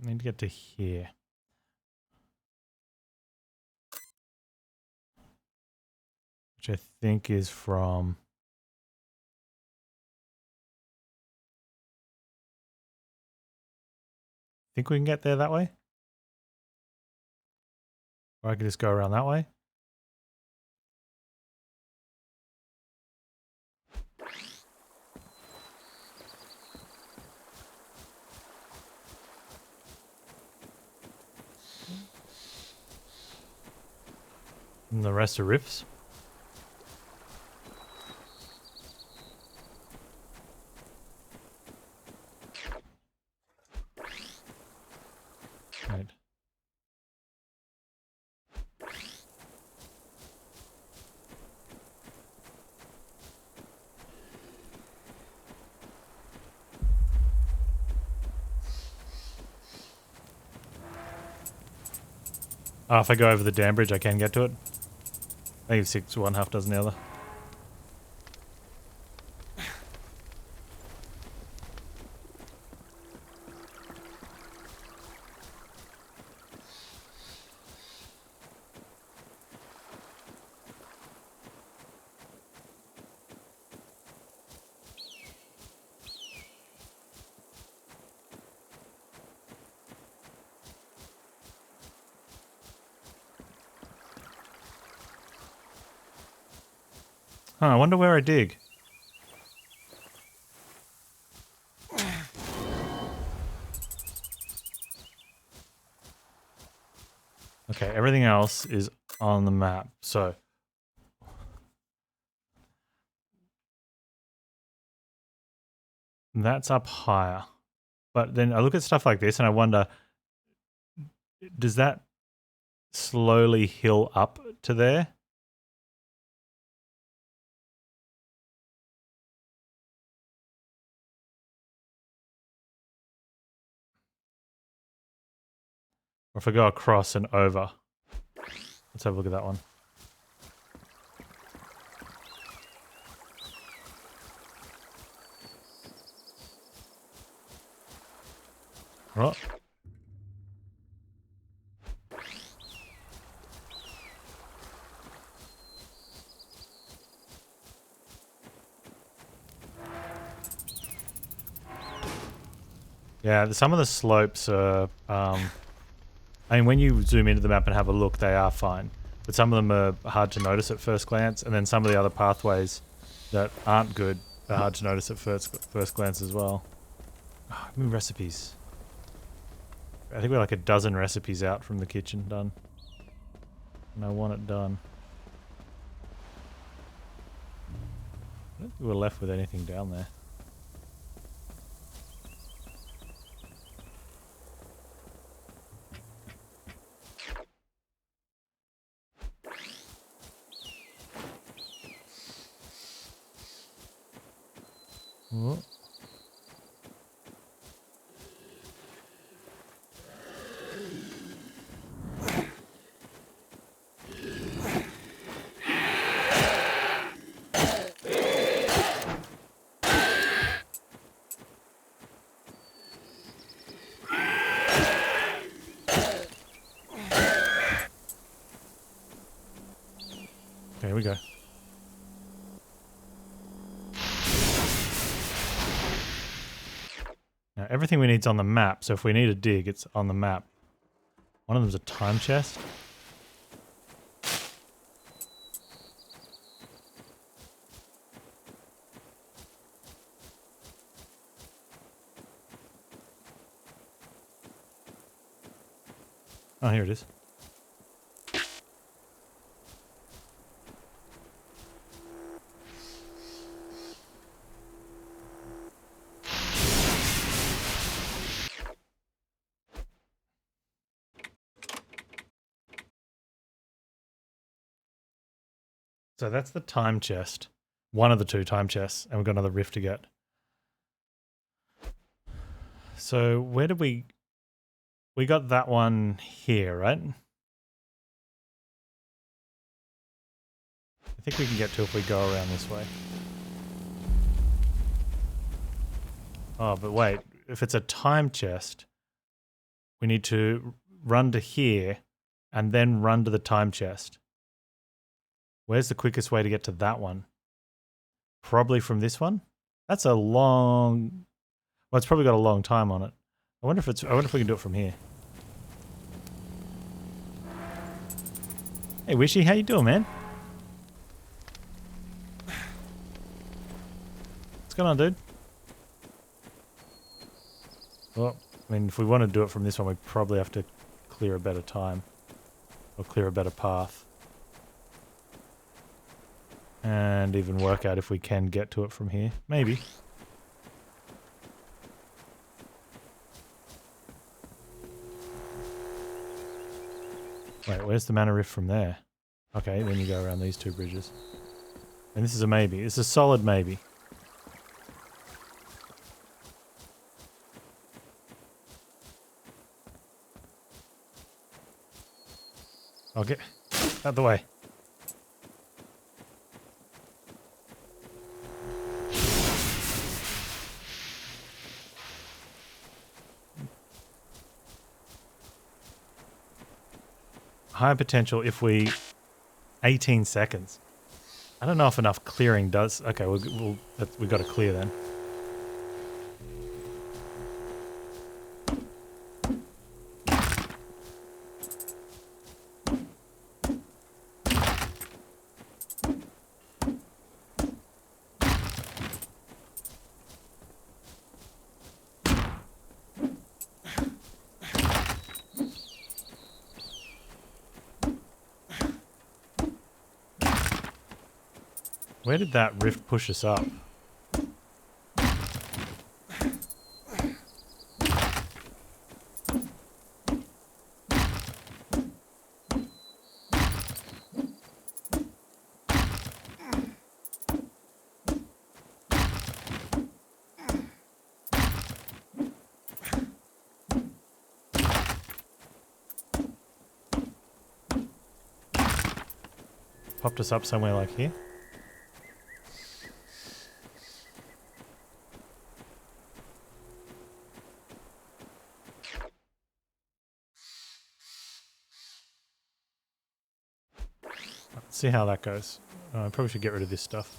I need to get to here. Which I think is from... Think we can get there that way? Or I can just go around that way? And the rest are rifts? Right. Oh, if I go over the dam bridge, I can get to it. I think it's 6 one, half dozen the other. Huh, I wonder where I dig. Okay, everything else is on the map. So that's up higher. But then I look at stuff like this and I wonder, does that slowly hill up to there? Or if I go across and over? Let's have a look at that one. Right. Yeah, some of the slopes are, I mean, when you zoom into the map and have a look, they are fine. But some of them are hard to notice at first glance, and then some of the other pathways that aren't good are hard to notice at first glance as well. Oh, give me recipes. I think we're like a dozen recipes out from the kitchen done. And I want it done. I don't think we're left with anything down there. Oh. There we go. Now everything we need's on the map, so if we need a dig, it's on the map. One of them's a time chest. Oh, here it is. So that's the time chest. One of the 2 time chests, and we've got another rift to get. So where did we got that one here, right? I think we can get to if we go around this way. Oh, but wait. If it's a time chest, we need to run to here and then run to the time chest. Where's the quickest way to get to that one? Probably from this one? That's a long... Well, it's probably got a long time on it. I wonder if we can do it from here. Hey, Wishy, how you doing, man? What's going on, dude? Well, I mean, if we want to do it from this one, we probably have to clear a better time. Or clear a better path. And even work out if we can get to it from here. Maybe. Wait, where's the mana rift from there? Okay, then you go around these 2 bridges. And this is a maybe. It's a solid maybe. I'll get out the way. High potential if we... 18 seconds. I don't know if enough clearing does... Okay, we've got to clear then. Where did that rift push us up? Popped us up somewhere like here. Let's see how that goes. I probably should get rid of this stuff.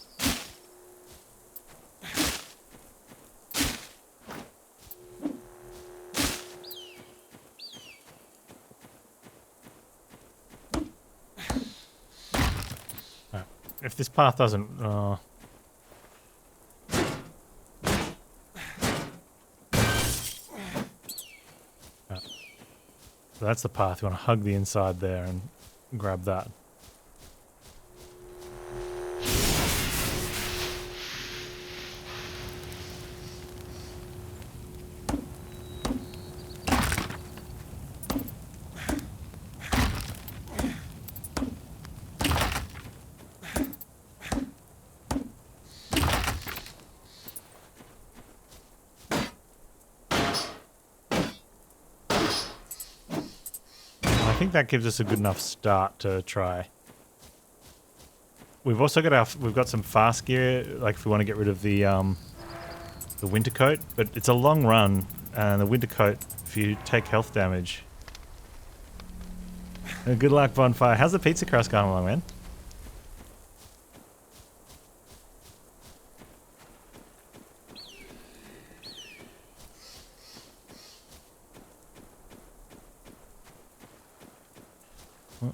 If this path doesn't... So that's the path. You want to hug the inside there and grab that. I think that gives us a good enough start to try. We've also got we've got some fast gear, like if we want to get rid of the winter coat, but it's a long run, and the winter coat, if you take health damage. Good luck, bonfire. How's the pizza crust going along, man?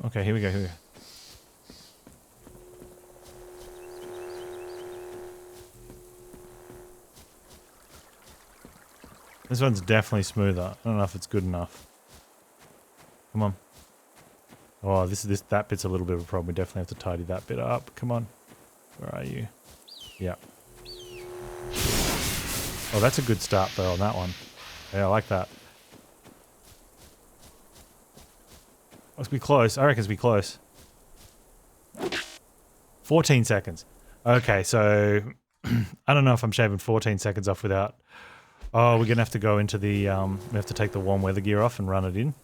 Okay, here we go, here we go. This one's definitely smoother. I don't know if it's good enough. Come on. Oh, that bit's a little bit of a problem. We definitely have to tidy that bit up. Come on. Where are you? Yeah. Oh, that's a good start though on that one. Yeah, I like that. Must be close. I reckon it's be close. 14 seconds. Okay, so I don't know if I'm shaving 14 seconds off without... Oh, we're going to have to go into the... we have to take the warm weather gear off and run it in.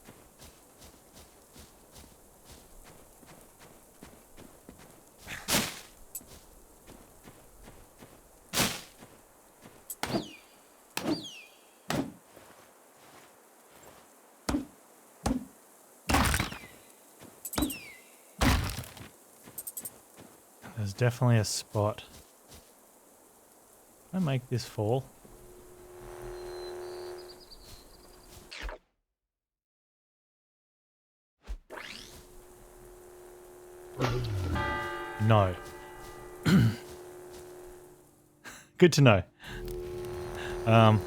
There's definitely a spot. Can I make this fall? No. Good to know. Okay,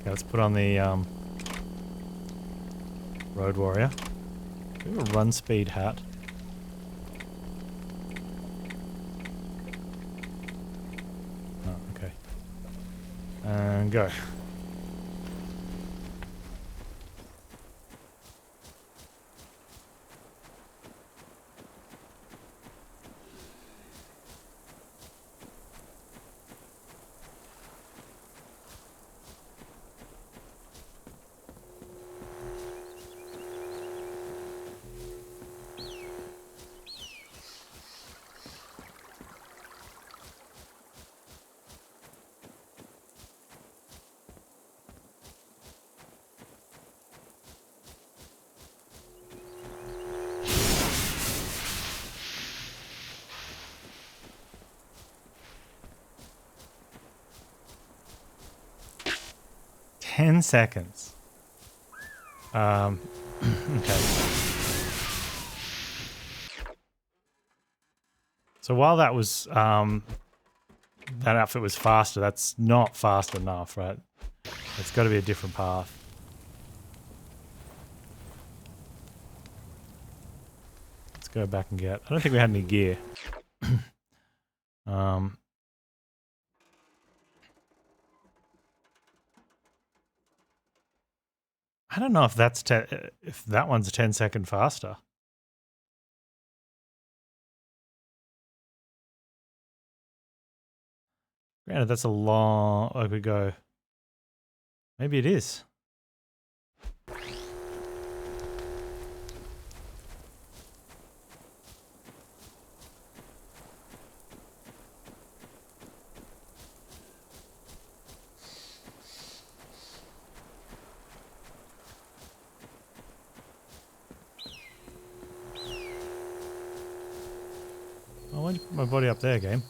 let's put on the Road Warrior. We have a run speed hat. Oh, okay. And go. 10 seconds. Okay. So while that was, that outfit was faster, that's not fast enough, right? It's got to be a different path. Let's go back and get, I don't think we had any gear. I don't know if that's if that one's a 10-second faster. Granted, that's a long. Like we go. Maybe it is. Oh, why'd you put my body up there, game?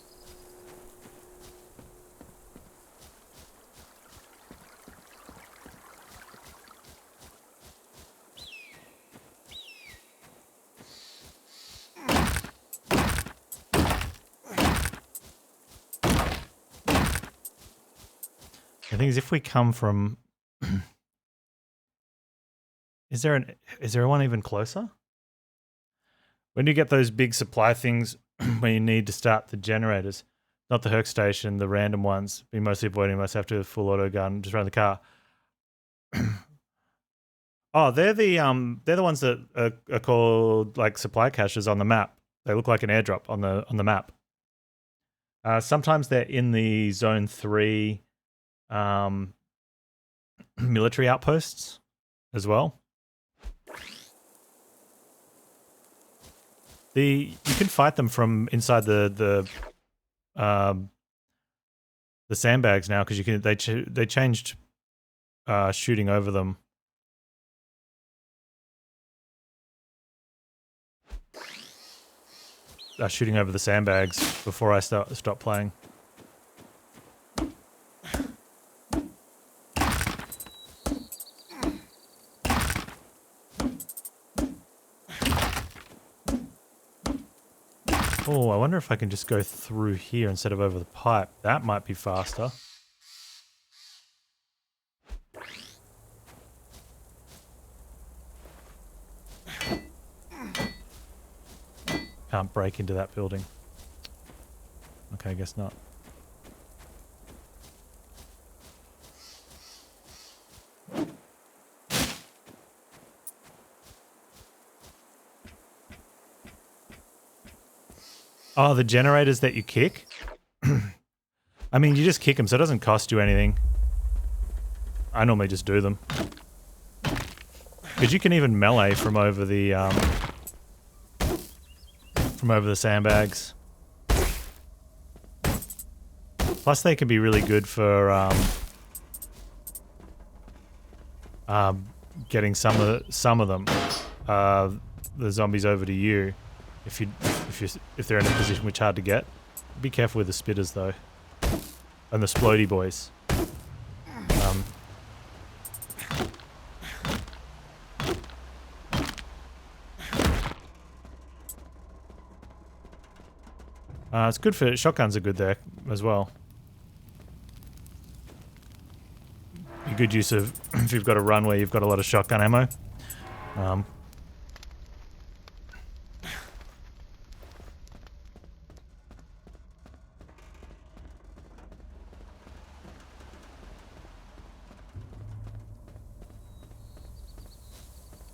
The thing is, if we come from, is there one even closer? When you get those big supply things, when you need to start the generators, not the Herc station, the random ones, be mostly avoiding myself to a full auto gun, just around the car. Oh, they're the ones that are called like supply caches on the map. They look like an airdrop on the map. Sometimes they're in the Zone 3 military outposts as well. You can fight them from inside the sandbags now because they changed shooting over them. Shooting over the sandbags before I stop playing. Oh, I wonder if I can just go through here instead of over the pipe. That might be faster. Can't break into that building. Okay, I guess not. Oh, the generators that you kick? I mean, you just kick them, so it doesn't cost you anything. I normally just do them. Because you can even melee from over the sandbags. Plus, they can be really good for getting some of them, the zombies over to you. If they're in a position which is hard to get. Be careful with the spitters though, and the splody boys. It's good for shotguns are good there as well. A good use of if you've got a run where you've got a lot of shotgun ammo.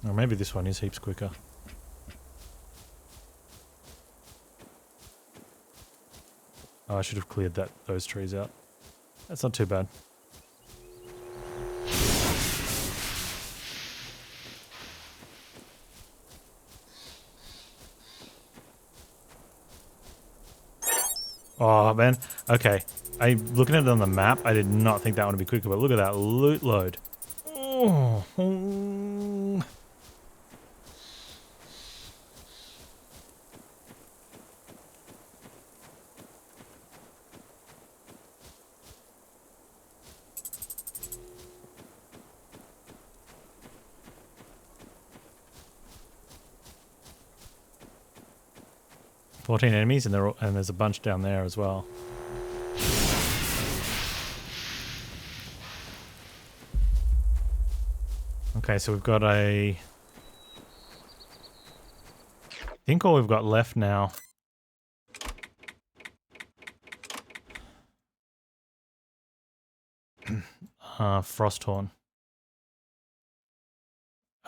Or maybe this one is heaps quicker. Oh, I should have cleared those trees out. That's not too bad. Oh, man. Okay. Looking at it on the map, I did not think that one would be quicker, but look at that loot load. Oh. 14 enemies, and there's a bunch down there as well. Okay, so we've got I think all we've got left now. Frosthorn.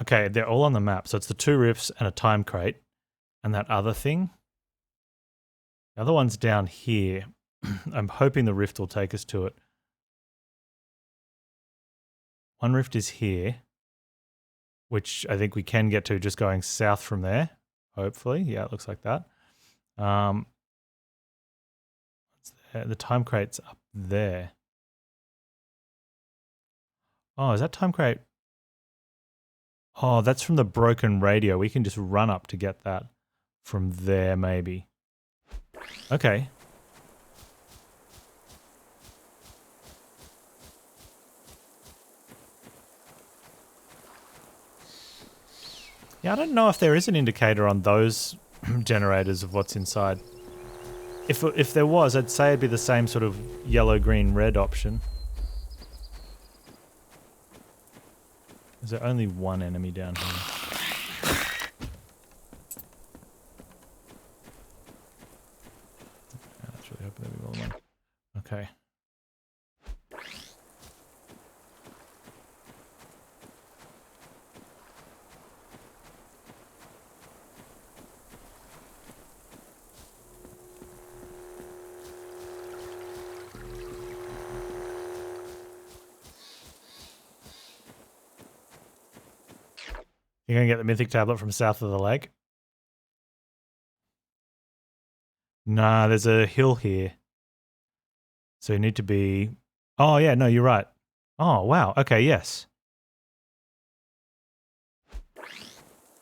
Okay, they're all on the map. So it's the 2 rifts and a time crate. And that other thing. The other one's down here. I'm hoping the rift will take us to it. One rift is here, which I think we can get to just going south from there. Hopefully. Yeah, it looks like that. The time crate's up there. Oh, is that time crate? Oh, that's from the broken radio. We can just run up to get that from there, maybe. Okay. Yeah, I don't know if there is an indicator on those generators of what's inside. If there was, I'd say it'd be the same sort of yellow, green, red option. Is there only one enemy down here? Yeah, that's really hoping there'll be more than one. Okay. You're going to get the mythic tablet from south of the lake? Nah, there's a hill here. So you need to be... Oh, yeah, no, you're right. Oh, wow. Okay, yes.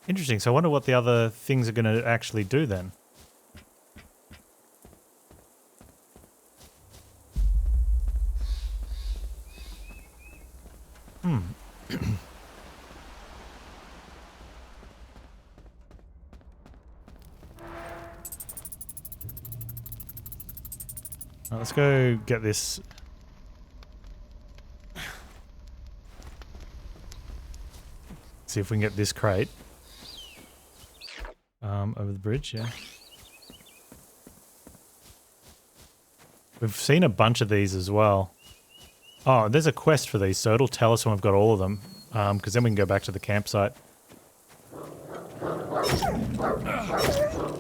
Interesting. So I wonder what the other things are going to actually do then. Right, let's go get this. See if we can get this crate. Over the bridge, yeah. We've seen a bunch of these as well. Oh, there's a quest for these, so it'll tell us when we've got all of them. Because then we can go back to the campsite.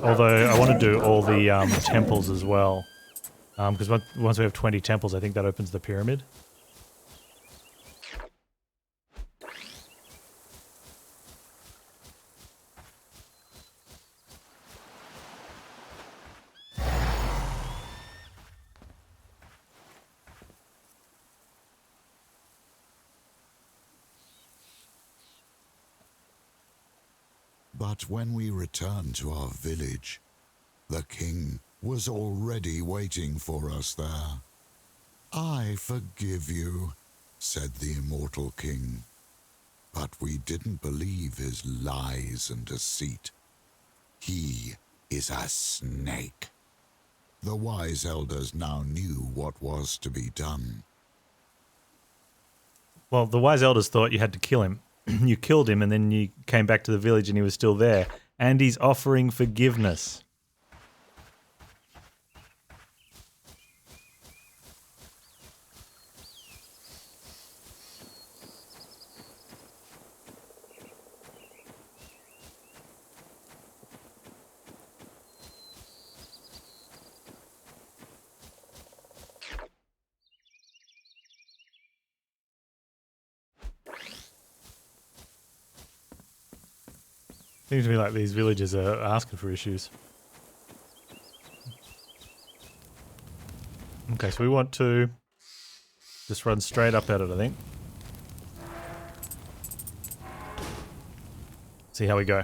Although I want to do all the temples as well. Because once we have 20 temples, I think that opens the pyramid. But when we returned to our village, the king was already waiting for us there. "I forgive you," said the immortal king. But we didn't believe his lies and deceit. He is a snake. The wise elders now knew what was to be done. Well, the wise elders thought you had to kill him. You killed him and then you came back to the village and he was still there. And he's offering forgiveness. Seems to me like these villagers are asking for issues. Okay, so we want to just run straight up at it, I think. See how we go. I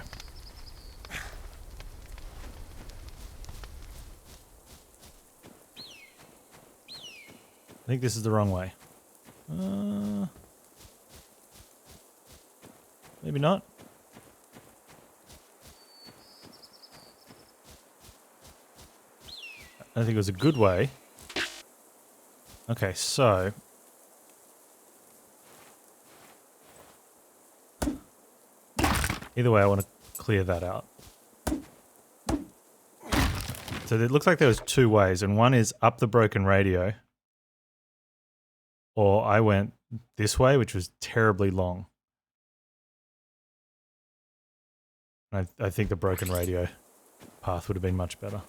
think this is the wrong way. Maybe not. I don't think it was a good way. Okay, so... either way, I want to clear that out. So it looks like there was two ways, and one is up the broken radio, or I went this way, which was terribly long. I think the broken radio path would have been much better.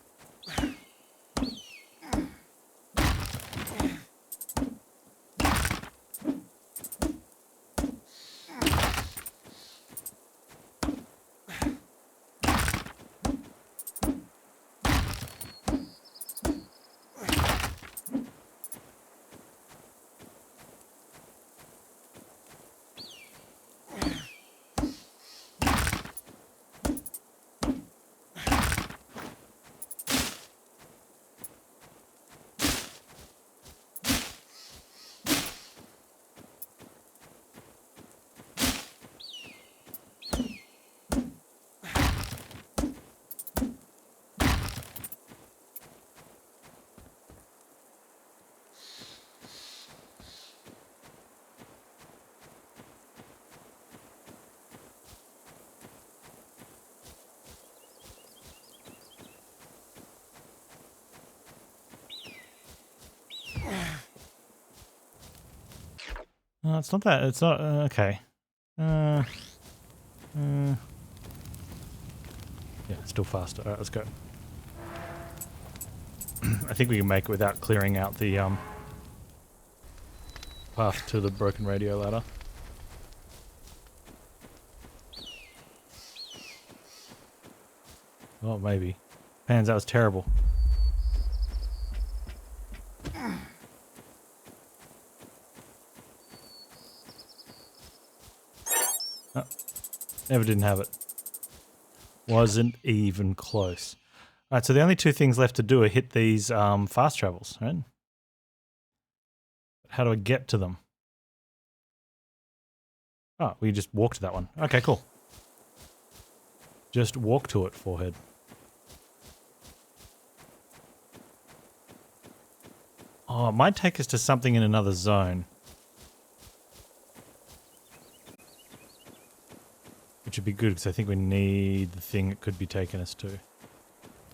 No, it's not that. It's not... okay. Yeah, still faster. Alright, let's go. I think we can make it without clearing out the path to the broken radio ladder. Oh, maybe. Panz, that was terrible. Oh, never didn't have it. Wasn't even close. Alright, so the only two things left to do are hit these fast travels, right? How do I get to them? Oh, we just walk to that one. Okay, cool. Just walk to it, forehead. Oh, it might take us to something in another zone. Which would be good, because I think we need the thing that could be taking us to.